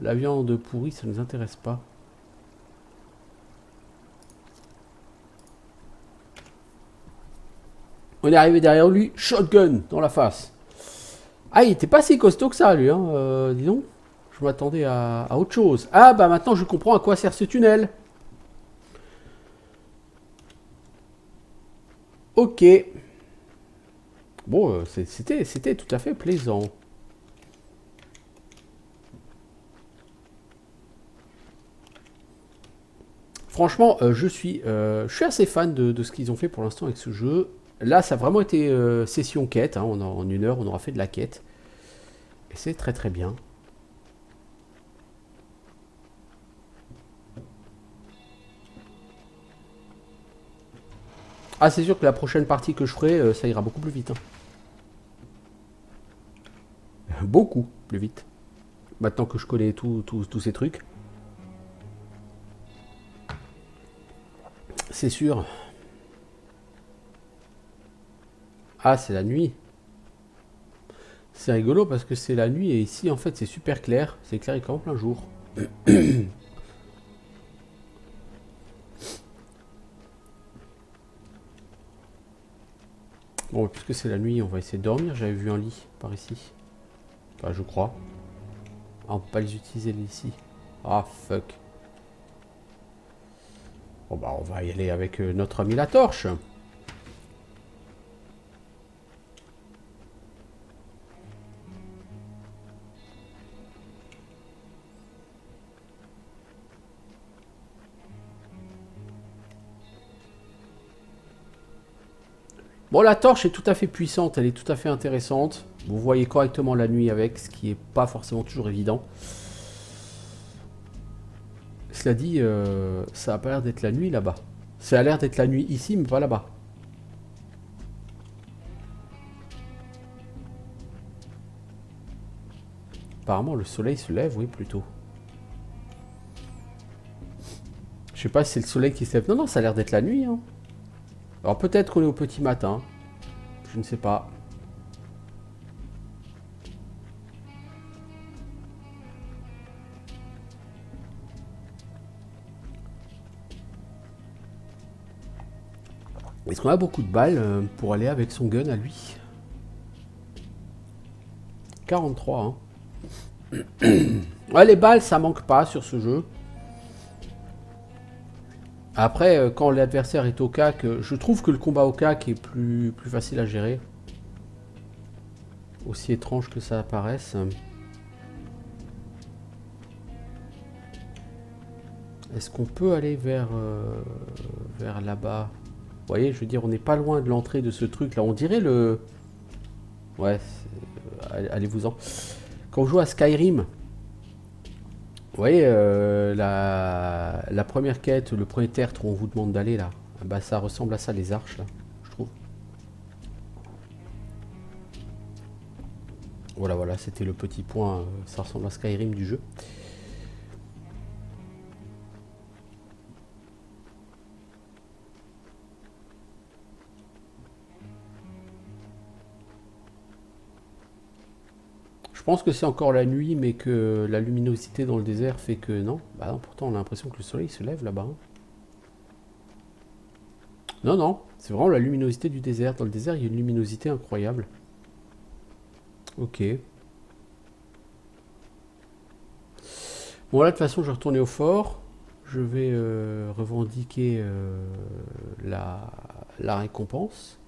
La viande pourrie, ça nous intéresse pas. On est arrivé derrière lui, shotgun dans la face. Ah, il était pas si costaud que ça, lui, hein, dis donc. Je m'attendais à autre chose. Ah, bah maintenant je comprends à quoi sert ce tunnel. Ok. Bon, c'était tout à fait plaisant. Franchement, je suis assez fan de ce qu'ils ont fait pour l'instant avec ce jeu. Là, ça a vraiment été session quête. Hein. En 1 heure, on aura fait de la quête. Et c'est très très bien. Ah, c'est sûr que la prochaine partie que je ferai, ça ira beaucoup plus vite. Hein. Beaucoup plus vite. Maintenant que je connais tous ces trucs. C'est sûr. Ah, c'est la nuit. C'est rigolo parce que c'est la nuit et ici, en fait, c'est super clair. C'est clair et comme en plein jour. Bon, puisque c'est la nuit, on va essayer de dormir. J'avais vu un lit par ici. Enfin, je crois. Ah, on peut pas les utiliser les ici. Ah, fuck. Bon, bah, on va y aller avec notre ami la torche. Bon, la torche est tout à fait puissante, elle est tout à fait intéressante. Vous voyez correctement la nuit avec, ce qui est pas forcément toujours évident. Cela dit, ça a pas l'air d'être la nuit là-bas. Ça a l'air d'être la nuit ici, mais pas là-bas. Apparemment, le soleil se lève, oui, plutôt. Je sais pas si c'est le soleil qui se lève. Non, non, ça a l'air d'être la nuit. Hein. Alors peut-être qu'on est au petit matin. Je ne sais pas. Est-ce qu'on a beaucoup de balles pour aller avec son gun à lui? 43, hein. Ouais, les balles, ça manque pas sur ce jeu. Après, quand l'adversaire est au cac, je trouve que le combat au cac est plus facile à gérer. Aussi étrange que ça apparaisse. Est-ce qu'on peut aller vers là-bas? Vous voyez, je veux dire, on n'est pas loin de l'entrée de ce truc là. On dirait le... Ouais, allez-vous-en. Quand on joue à Skyrim, vous voyez, la première quête, le premier tertre où on vous demande d'aller là, bah ça ressemble à ça, les arches là, je trouve. Voilà, voilà, c'était le petit point, ça ressemble à Skyrim du jeu. Je pense que c'est encore la nuit, mais que la luminosité dans le désert fait que non. Bah non, pourtant on a l'impression que le soleil se lève là-bas. Hein. Non, non, c'est vraiment la luminosité du désert. Dans le désert, il y a une luminosité incroyable. Ok. Bon, là, de toute façon, je vais retourner au fort. Je vais revendiquer la récompense.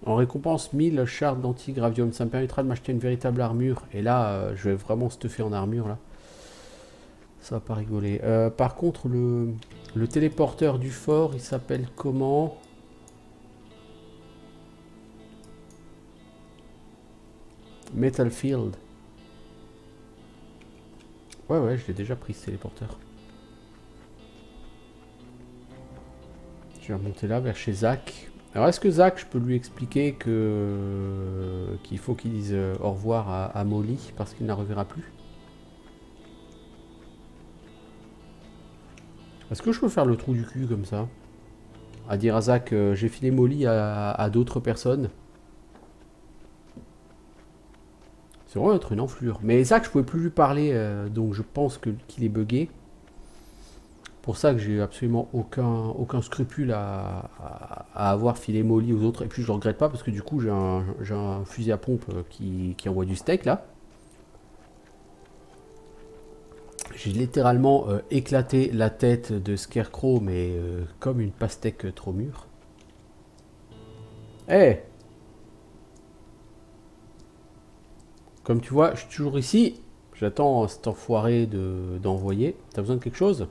En récompense, 1000 shards d'anti-gravium. Ça me permettra de m'acheter une véritable armure. Et là, je vais vraiment stuffer en armure, là. Ça va pas rigoler. Par contre, le téléporteur du fort, il s'appelle comment? Metal Field. Ouais, ouais, je l'ai déjà pris, ce téléporteur. Je vais remonter là vers chez Zach. Alors est-ce que Zach, je peux lui expliquer qu'il faut qu'il dise au revoir à Molly parce qu'il ne la reverra plus? Est-ce que je peux faire le trou du cul comme ça? À dire à Zach, j'ai filé Molly à d'autres personnes. C'est vraiment être une enflure. Mais Zach, je pouvais plus lui parler, donc je pense qu'il est bugué. Pour ça que j'ai absolument aucun scrupule à avoir filé Molly aux autres. Et puis je le regrette pas parce que du coup j'ai un fusil à pompe qui envoie du steak là. J'ai littéralement éclaté la tête de Scarecrow, mais comme une pastèque trop mûre. Eh hey, comme tu vois, je suis toujours ici. J'attends cet enfoiré d'envoyer. T'as besoin de quelque chose?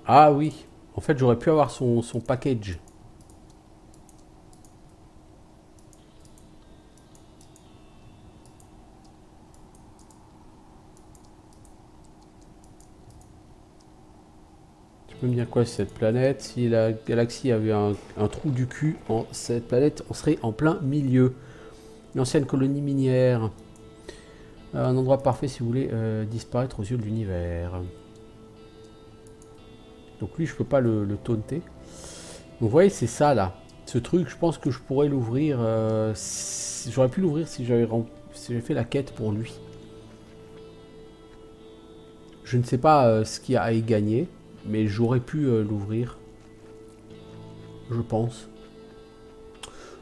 Ah oui. En fait, j'aurais pu avoir son package. Tu peux me dire quoi cette planète? Si la galaxie avait un trou du cul, cette planète, on serait en plein milieu. Une ancienne colonie minière. Un endroit parfait si vous voulez disparaître aux yeux de l'univers. Donc lui, je peux pas le taunter. Donc vous voyez, c'est ça là. Ce truc, je pense que je pourrais l'ouvrir. J'aurais pu l'ouvrir si j'avais fait la quête pour lui. Je ne sais pas ce qu'il y a à y gagner, mais j'aurais pu l'ouvrir. Je pense.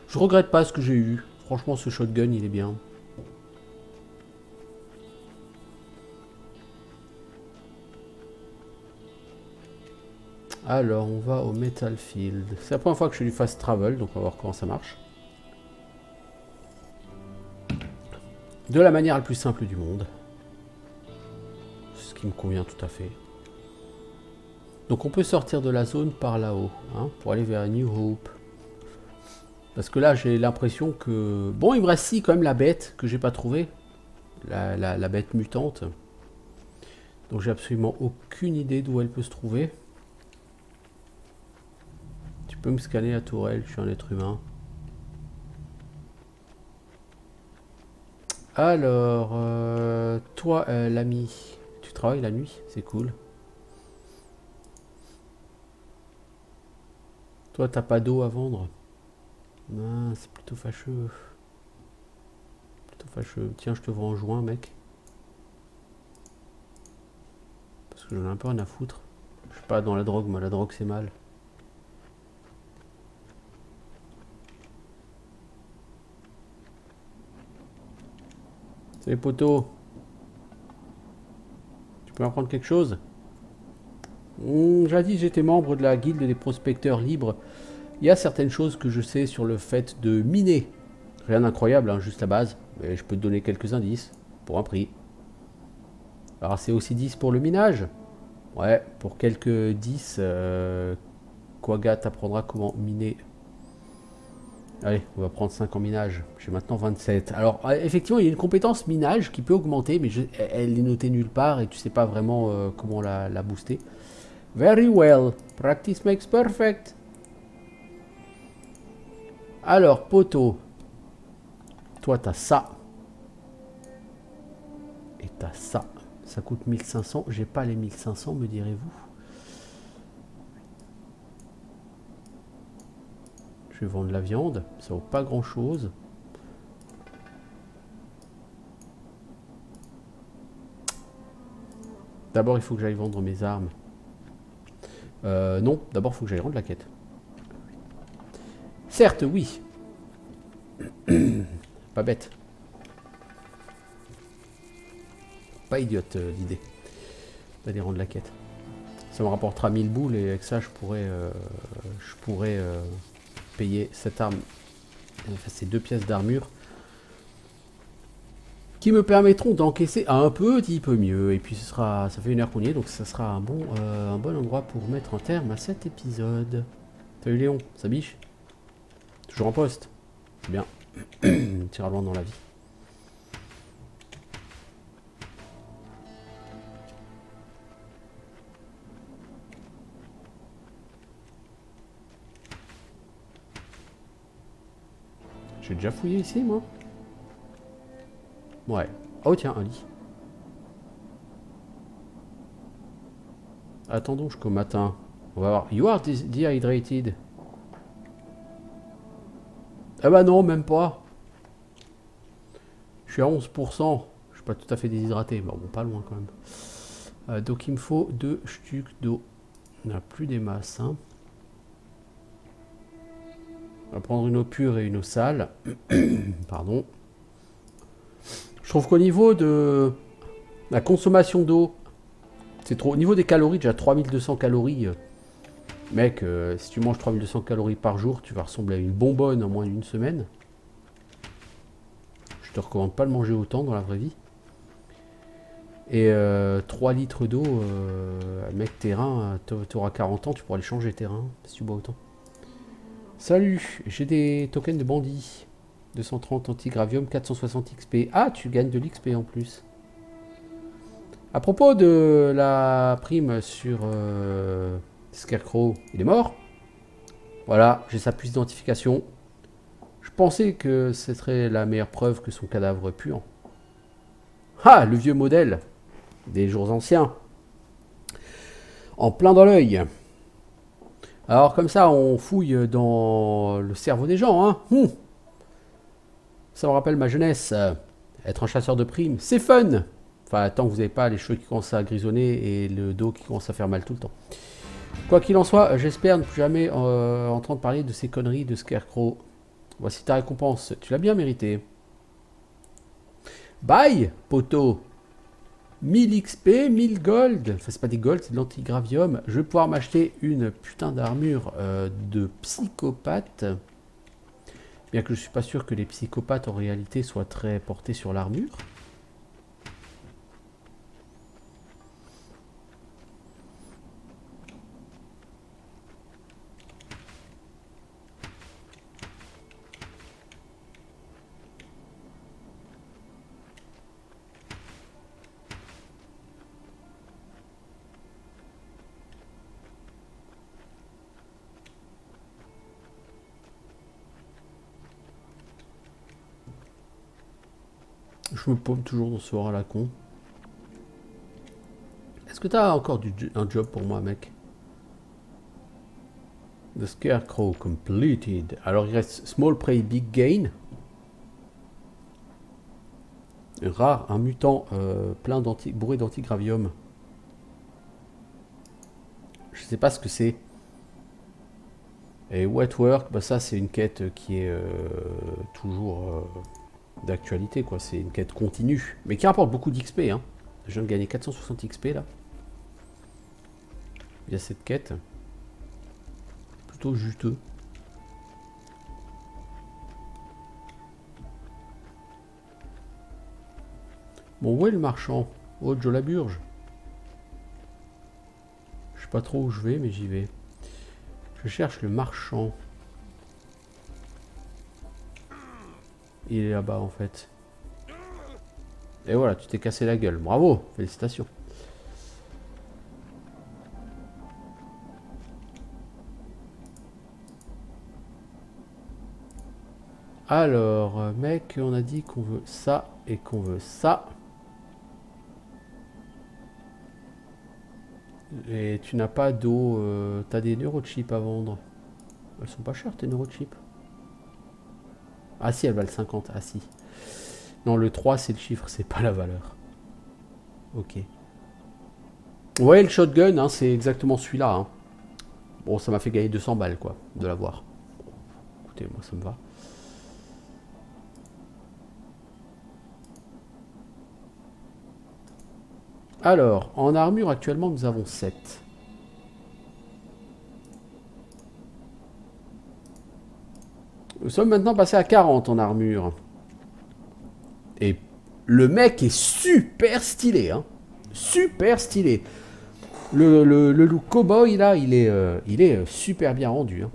Je regrette pas ce que j'ai eu. Franchement, ce shotgun, il est bien. Alors, on va au Metal Field. C'est la première fois que je fais du fast travel, donc on va voir comment ça marche. De la manière la plus simple du monde. Ce qui me convient tout à fait. Donc on peut sortir de la zone par là-haut, hein, pour aller vers New Hope. Parce que là, j'ai l'impression que... Bon, il me reste ici quand même la bête que j'ai pas trouvée. La bête mutante. Donc j'ai absolument aucune idée d'où elle peut se trouver. Tu peux me scanner la tourelle, je suis un être humain. Alors, toi, l'ami, tu travailles la nuit, c'est cool. Toi, t'as pas d'eau à vendre? Ah, c'est plutôt fâcheux. Plutôt fâcheux. Tiens, je te vends en juin, mec. Parce que j'en ai un peu rien à foutre. Je suis pas dans la drogue, moi, la drogue c'est mal. Salut poteau. Tu peux m'apprendre quelque chose? Jadis, j'étais membre de la guilde des prospecteurs libres. Il y a certaines choses que je sais sur le fait de miner. Rien d'incroyable, hein, juste la base. Mais je peux te donner quelques indices, pour un prix. Alors c'est aussi 10 pour le minage. Ouais, pour quelques 10, Quagga t'apprendra comment miner. Allez, on va prendre 5 en minage. J'ai maintenant 27. Alors, effectivement, il y a une compétence minage qui peut augmenter, mais elle est notée nulle part et tu sais pas vraiment comment la booster. Very well. Practice makes perfect. Alors, poteau. Toi, t'as ça. Et t'as ça. Ça coûte 1500. J'ai pas les 1500, me direz-vous. Je vais vendre la viande. Ça vaut pas grand-chose. D'abord, il faut que j'aille vendre mes armes. Non, d'abord, il faut que j'aille rendre la quête. Certes, oui. Pas bête. Pas idiote l'idée d'aller rendre la quête. Ça me rapportera 1000 boules et avec ça, je pourrais payer cette arme. Enfin, ces 2 pièces d'armure qui me permettront d'encaisser un petit peu mieux. Et puis ça fait 1 heure qu'on y est, donc ça sera un bon endroit pour mettre un terme à cet épisode. Salut Léon, ça biche? Toujours en poste? Bien. Tire loin dans la vie. J'ai déjà fouillé ici, moi. Ouais. Oh, tiens, un lit. Attendons jusqu'au matin. On va voir. You are dehydrated. Ah bah non, même pas. Je suis à 11%. Je suis pas tout à fait déshydraté. Bon, pas loin quand même. Donc il me faut 2 stucs d'eau. On n'a plus des masses. Hein. On va prendre une eau pure et une eau sale. Pardon. Je trouve qu'au niveau de la consommation d'eau, c'est trop. Au niveau des calories, déjà 3200 calories. Mec, si tu manges 3200 calories par jour, tu vas ressembler à une bonbonne en moins d'une semaine. Je te recommande pas de manger autant dans la vraie vie. Et 3 litres d'eau, mec, tes reins, tu auras 40 ans, tu pourras les changer tes reins si tu bois autant. Salut, j'ai des tokens de bandit. 230 anti-gravium, 460 XP. Ah, tu gagnes de l'XP en plus. À propos de la prime sur Scarecrow, il est mort. Voilà, j'ai sa puce d'identification. Je pensais que ce serait la meilleure preuve que son cadavre puant. Ah, le vieux modèle des jours anciens. En plein dans l'œil. Alors comme ça, on fouille dans le cerveau des gens. Hein. Ça me rappelle ma jeunesse. Être un chasseur de primes, c'est fun. Enfin, tant que vous n'avez pas les cheveux qui commencent à grisonner et le dos qui commence à faire mal tout le temps. Quoi qu'il en soit, j'espère ne plus jamais entendre parler de ces conneries de Scarecrow. Voici ta récompense. Tu l'as bien mérité. Bye, poteau. 1000 XP, 1000 gold. Enfin, c'est pas des gold, c'est de l'antigravium. Je vais pouvoir m'acheter une putain d'armure de psychopathe. Bien que je suis pas sûr que les psychopathes en réalité soient très portés sur l'armure. Je me paume toujours dans ce hors à la con. Est-ce que t'as encore un job pour moi, mec? The Scarecrow completed. Alors il reste Small Prey Big Gain. Rare, un mutant plein bourré d'antigravium. Je sais pas ce que c'est. Et Wet Work, bah ça c'est une quête qui est toujours d'actualité, quoi. C'est une quête continue, mais qui rapporte beaucoup d'XP. Hein. Je viens de gagner 460 XP là. Il y a cette quête. Plutôt juteux. Bon, où est le marchand? Oh, Joe Laburge. Je sais pas trop où je vais, mais j'y vais. Je cherche le marchand. Il est là-bas en fait. Et voilà, tu t'es cassé la gueule. Bravo, félicitations. Alors, mec, on a dit qu'on veut ça et qu'on veut ça. Et tu n'as pas d'eau. T'as des neurochips à vendre. Elles sont pas chères tes neurochips. Ah si, elles valent 50. Ah si. Non, le 3 c'est le chiffre, c'est pas la valeur. Ok. Ouais, le shotgun, hein, c'est exactement celui-là. Hein. Bon, ça m'a fait gagner 200 balles, quoi, de l'avoir. Écoutez, moi ça me va. Alors, en armure, actuellement, nous avons 7. Nous sommes maintenant passés à 40 en armure. Et le mec est super stylé, hein. Super stylé. Le look cowboy, là, il est super bien rendu. Hein.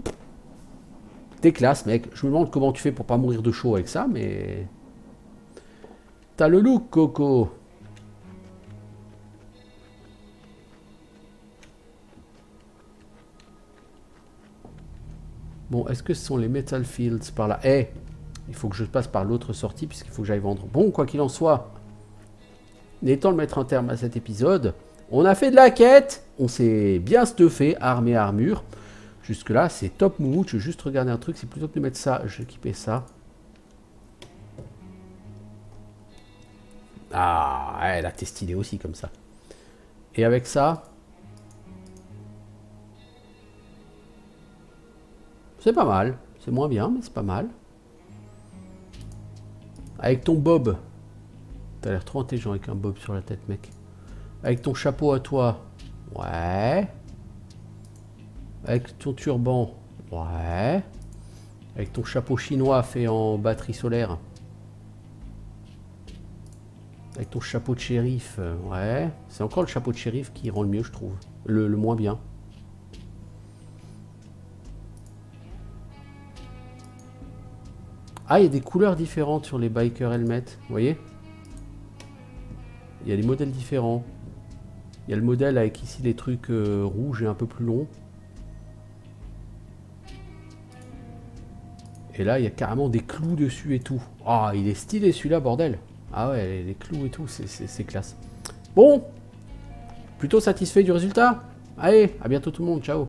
T'es classe, mec. Je me demande comment tu fais pour pas mourir de chaud avec ça, mais... T'as le look, Coco. Bon, est-ce que ce sont les Metal Fields par là? Eh, Il faut que je passe par l'autre sortie puisqu'il faut que j'aille vendre. Bon, quoi qu'il en soit, il est temps de mettre un terme à cet épisode. On a fait de la quête, on s'est bien stuffé, armes et armure. Jusque là, c'est top moumoute. Je vais juste regarder un truc, c'est plutôt que de mettre ça, je vais équiper ça. Ah, elle a été stylée aussi comme ça. Et avec ça, c'est pas mal. C'est moins bien, mais c'est pas mal. Avec ton bob. T'as l'air trop intelligent avec un bob sur la tête, mec. Avec ton chapeau à toi. Ouais. Avec ton turban. Ouais. Avec ton chapeau chinois fait en batterie solaire. Avec ton chapeau de shérif. Ouais. C'est encore le chapeau de shérif qui rend le mieux, je trouve. Le moins bien. Ah, il y a des couleurs différentes sur les biker helmets. Vous voyez? Il y a des modèles différents. Il y a le modèle avec ici les trucs rouges et un peu plus longs. Et là, il y a carrément des clous dessus et tout. Ah, il est stylé celui-là, bordel. Ah ouais, les clous et tout, c'est classe. Bon, plutôt satisfait du résultat. Allez, à bientôt tout le monde, ciao.